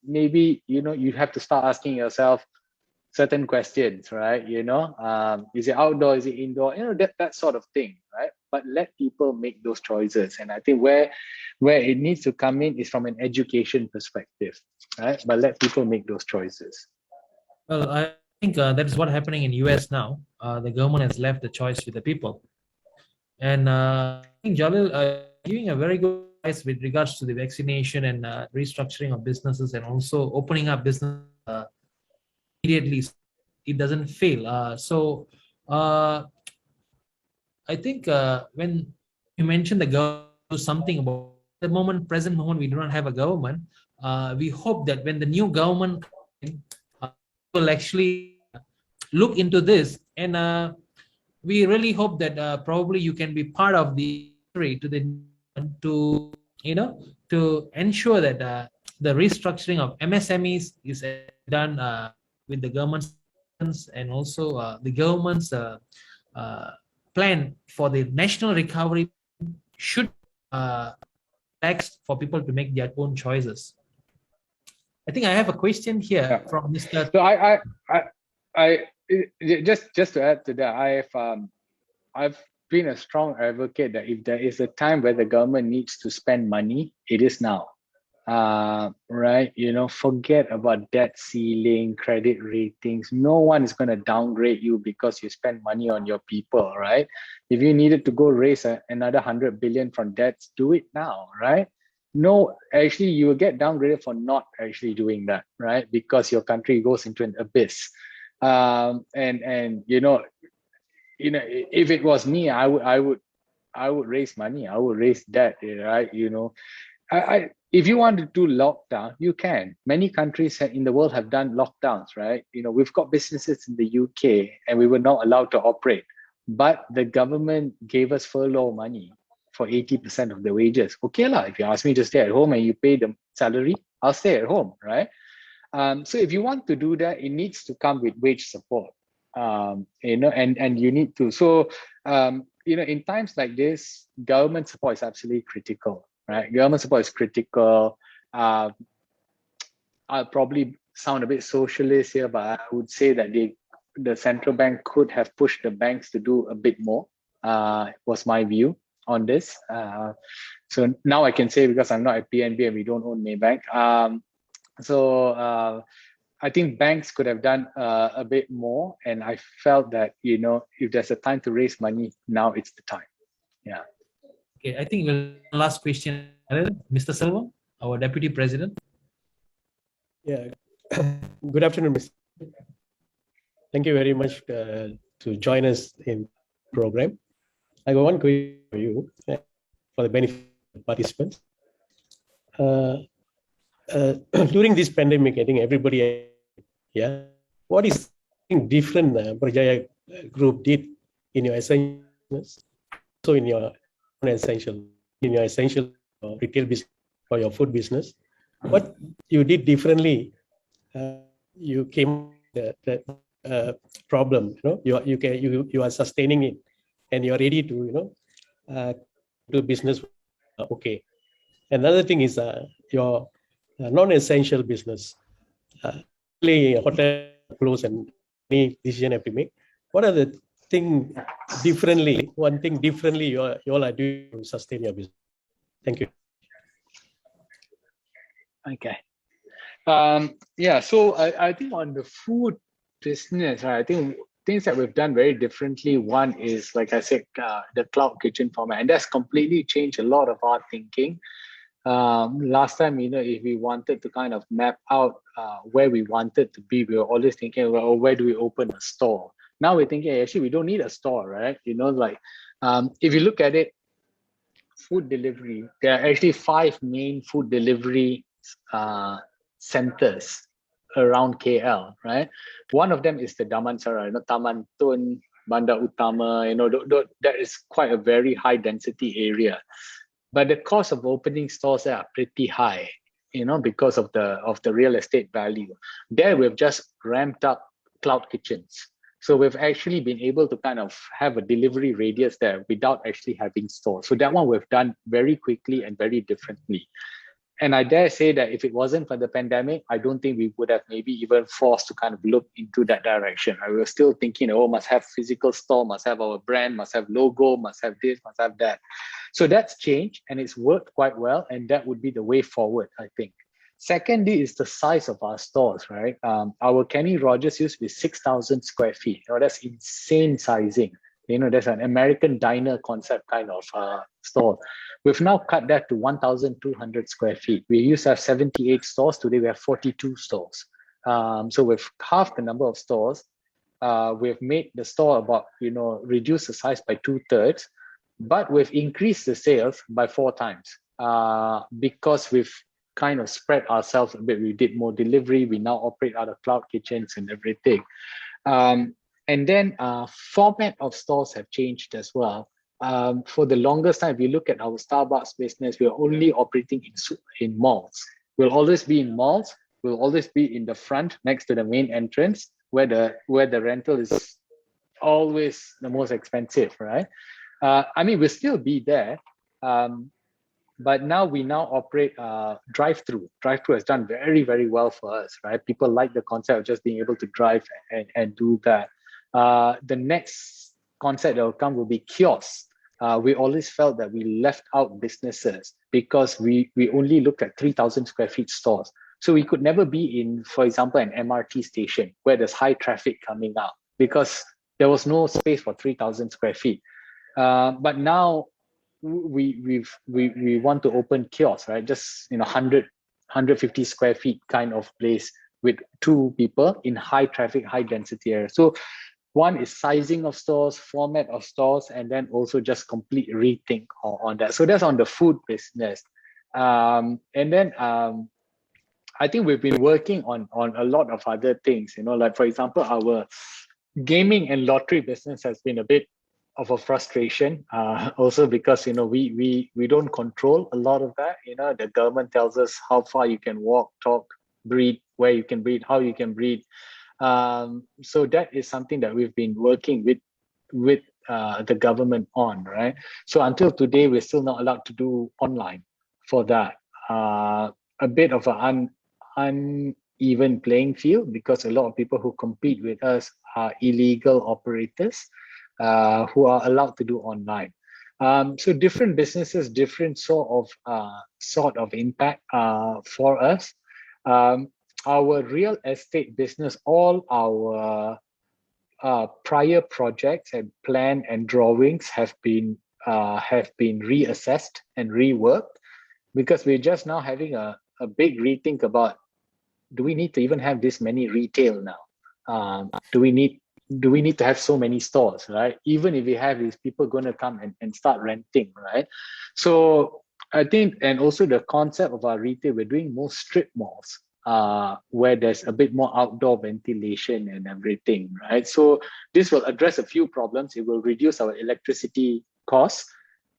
maybe you have to start asking yourself certain questions, right? Is it outdoor? Is it indoor? That sort of thing, right? But let people make those choices. And I think where it needs to come in is from an education perspective, right? But let people make those choices.
Well, I think that is what's happening in US now. The government has left the choice with the people. And I think Jalil giving a very good advice with regards to the vaccination and restructuring of businesses, and also opening up business immediately, it doesn't fail. So I think when you mentioned the government do something about the present moment, we do not have a government. We hope that when the new government will actually look into this, and we really hope that probably you can be part of the to to ensure that the restructuring of MSMEs is done with the government's and also the government's plan for the national recovery should tax for people to make their own choices. I think I have a question here from Mr.
So I just to add to that, I've been a strong advocate that if there is a time where the government needs to spend money, it is now. Right? Forget about debt ceiling, credit ratings. No one is going to downgrade you because you spend money on your people, right? If you needed to go raise another 100 billion from debts, do it now, right? No, actually, you will get downgraded for not actually doing that, right? Because your country goes into an abyss. And if it was me, I would raise money. I would raise debt, right? If you want to do lockdown, you can. Many countries in the world have done lockdowns, right? We've got businesses in the UK and we were not allowed to operate, but the government gave us furlough money for 80% of the wages. Okay lah, if you ask me to stay at home and you pay the salary, I'll stay at home, right? So if you want to do that, it needs to come with wage support, and you need to. So, in times like this, government support is absolutely critical. Right, government support is critical. I'll probably sound a bit socialist here, but I would say that the central bank could have pushed the banks to do a bit more. Was my view on this. So now I can say, because I'm not at PNB and we don't own Maybank. I think banks could have done a bit more, and I felt that if there's a time to raise money, now it's the time. Yeah.
Okay, I think last question, Mr. Silva, our Deputy President.
Yeah, good afternoon, Mr. Thank you very much to join us in the program. I got one question for you for the benefit of participants. During this pandemic, I think everybody, what is different Thejaya Group did in your essentials, so in your essential retail business or your food business, what you did differently? You came that problem. You are sustaining it, and you are ready to do business. Okay. Another thing is your non-essential business. Hotel close and any decision have to make. What are the thing differently? One thing differently you all are doing to sustain your business. Thank you.
Okay. So I think on the food business, right, I think things that we've done very differently. One is, like I said, the cloud kitchen format, and that's completely changed a lot of our thinking. Last time, if we wanted to kind of map out where we wanted to be, we were always thinking, well, where do we open a store? Now we're thinking, actually, we don't need a store, right? If you look at it, food delivery, there are actually 5 main food delivery centers around KL, right? One of them is the Damansara, Taman Tun, Bandar Utama, that is quite a very high density area. But the cost of opening stores there are pretty high, because of the real estate value. There we've just ramped up cloud kitchens. So we've actually been able to kind of have a delivery radius there without actually having stores. So that one we've done very quickly and very differently. And I dare say that if it wasn't for the pandemic, I don't think we would have maybe even forced to kind of look into that direction. We were still thinking, must have physical store, must have our brand, must have logo, must have this, must have that. So that's changed and it's worked quite well. And that would be the way forward, I think. Secondly is the size of our stores, right? Our Kenny Rogers used to be 6,000 square feet. That's insane sizing. There's an American diner concept kind of store. We've now cut that to 1,200 square feet. We used to have 78 stores. Today we have 42 stores. So we've halved the number of stores. We've made the store about, reduced the size by 2/3, but we've increased the sales by 4 times because we've kind of spread ourselves a bit. We did more delivery. We now operate out of cloud kitchens and everything. And then format of stores have changed as well. For the longest time, if you look at our Starbucks business, we're only operating in malls. We'll always be in malls. We'll always be in the front next to the main entrance where the rental is always the most expensive, right? I mean, we'll still be there. But now we operate drive-through. Drive-through has done very, very well for us, right? People like the concept of just being able to drive and do that. The next concept that will come will be kiosks. We always felt that we left out businesses because we only looked at 3,000 square feet stores. So we could never be in, for example, an MRT station where there's high traffic coming out because there was no space for 3,000 square feet. But now we want to open kiosks, right? Just 100, 150 square feet kind of place with 2 people in high traffic, high density areas. So one is sizing of stores, format of stores, and then also just complete rethink on that. So that's on the food business. And then I think we've been working on a lot of other things, like for example, our gaming and lottery business has been a bit of a frustration, also because we don't control a lot of that. The government tells us how far you can walk, talk, breed, where you can breed, how you can breed. So that is something that we've been working with the government on, right? So until today, we're still not allowed to do online for that. A bit of an uneven playing field because a lot of people who compete with us are illegal operators who are allowed to do online. So different businesses, different sort of impact for us. Our real estate business, all our prior projects and plan and drawings have been reassessed and reworked because we're just now having a big rethink about, do we need to even have this many retail now? Do we need to have so many stores, right? Even if we have these people going to come and start renting, right? So I think, and also the concept of our retail, we're doing more strip malls where there's a bit more outdoor ventilation and everything, right? So this will address a few problems. It will reduce our electricity costs.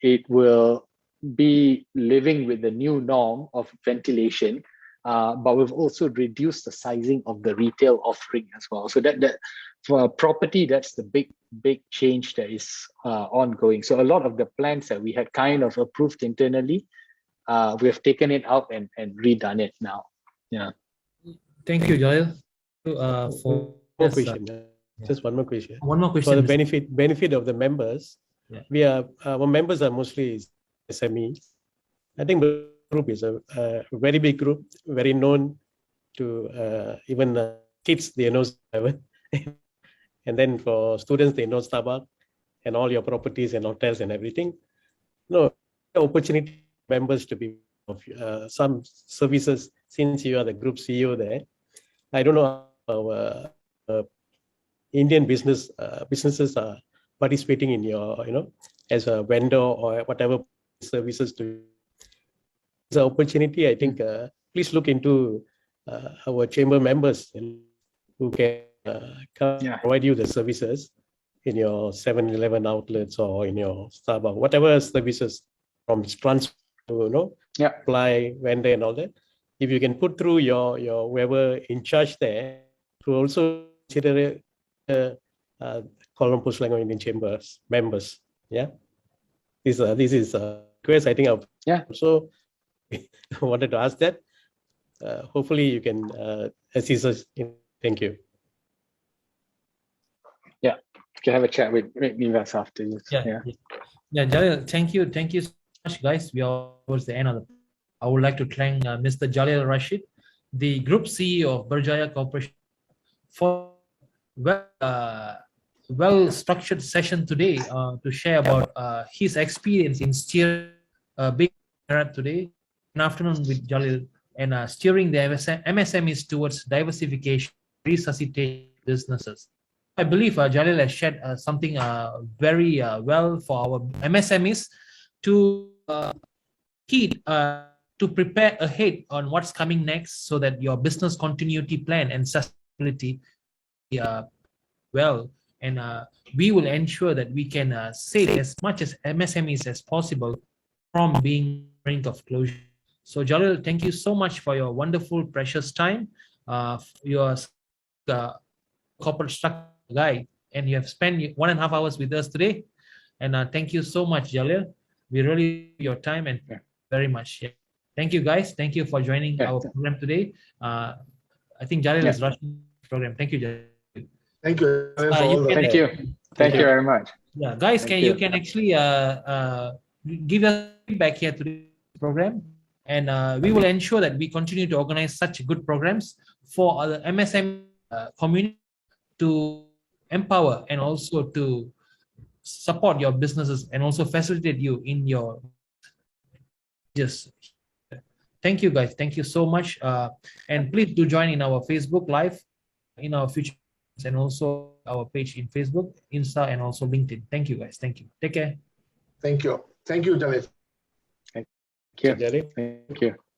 It will be living with the new norm of ventilation. But we've also reduced the sizing of the retail offering as well. So that for a property, that's the big change that is ongoing. So a lot of the plans that we had kind of approved internally, we have taken it out and redone it now. Yeah.
Thank you, Jalil. For
more question. Just one more question.
One more question.
For the benefit of the members, our members are mostly SMEs. I think the group is a very big group, very known to even kids, they know Seven. And then for students, they know Starbucks and all your properties and hotels and everything. No opportunity members to be of some services, since you are the group CEO there. I don't know how Indian businesses are participating in your, as a vendor or whatever services to. It's an opportunity, I think. Please look into our chamber members who can provide you the services in your 7-Eleven outlets or in your Starbucks, whatever services from transfer to apply, vendor and all that. If you can put through your whoever in charge there to also consider Kuala Lumpur Selangor Indian Chambers members. Yeah, this is a request. I think I've also wanted to ask that. Hopefully you can assist us. Thank you.
Yeah, you can have a chat with Nivas after this.
Yeah, Jalil, thank you so much, guys. We are towards the end of the. I would like to thank Mr. Jalil Rashid, the Group CEO of Berjaya Corporation, for well-structured session today to share about his experience in steering big today. An afternoon with Jalil and steering the MSMEs towards diversification, resuscitate businesses. I believe Jalil has shared something very well for our MSMEs to to prepare ahead on what's coming next, so that your business continuity plan and sustainability well and we will ensure that we can save as much as MSMEs as possible from being brink of closure. So Jalil, thank you so much for your wonderful, precious time. Your corporate structure guide, and you have spent 1.5 hours with us today. And thank you so much, Jalil. We really your time and very much. Yeah. Thank you, guys. Thank you for joining our program today. I think Jalil is rushing the program. Thank you, Jalil.
Thank you.
Thank you. Thank you very much.
Yeah, guys, you can actually give us feedback here to the program, and we will ensure that we continue to organize such good programs for the MSM community to empower and also to support your businesses and also facilitate you in your thank you, guys. Thank you so much. And please do join in our Facebook Live in our future, and also our page in Facebook, Insta, and also LinkedIn. Thank you, guys. Thank you. Take care.
Thank you. Thank you, Jalil.
Thank you. Thank you.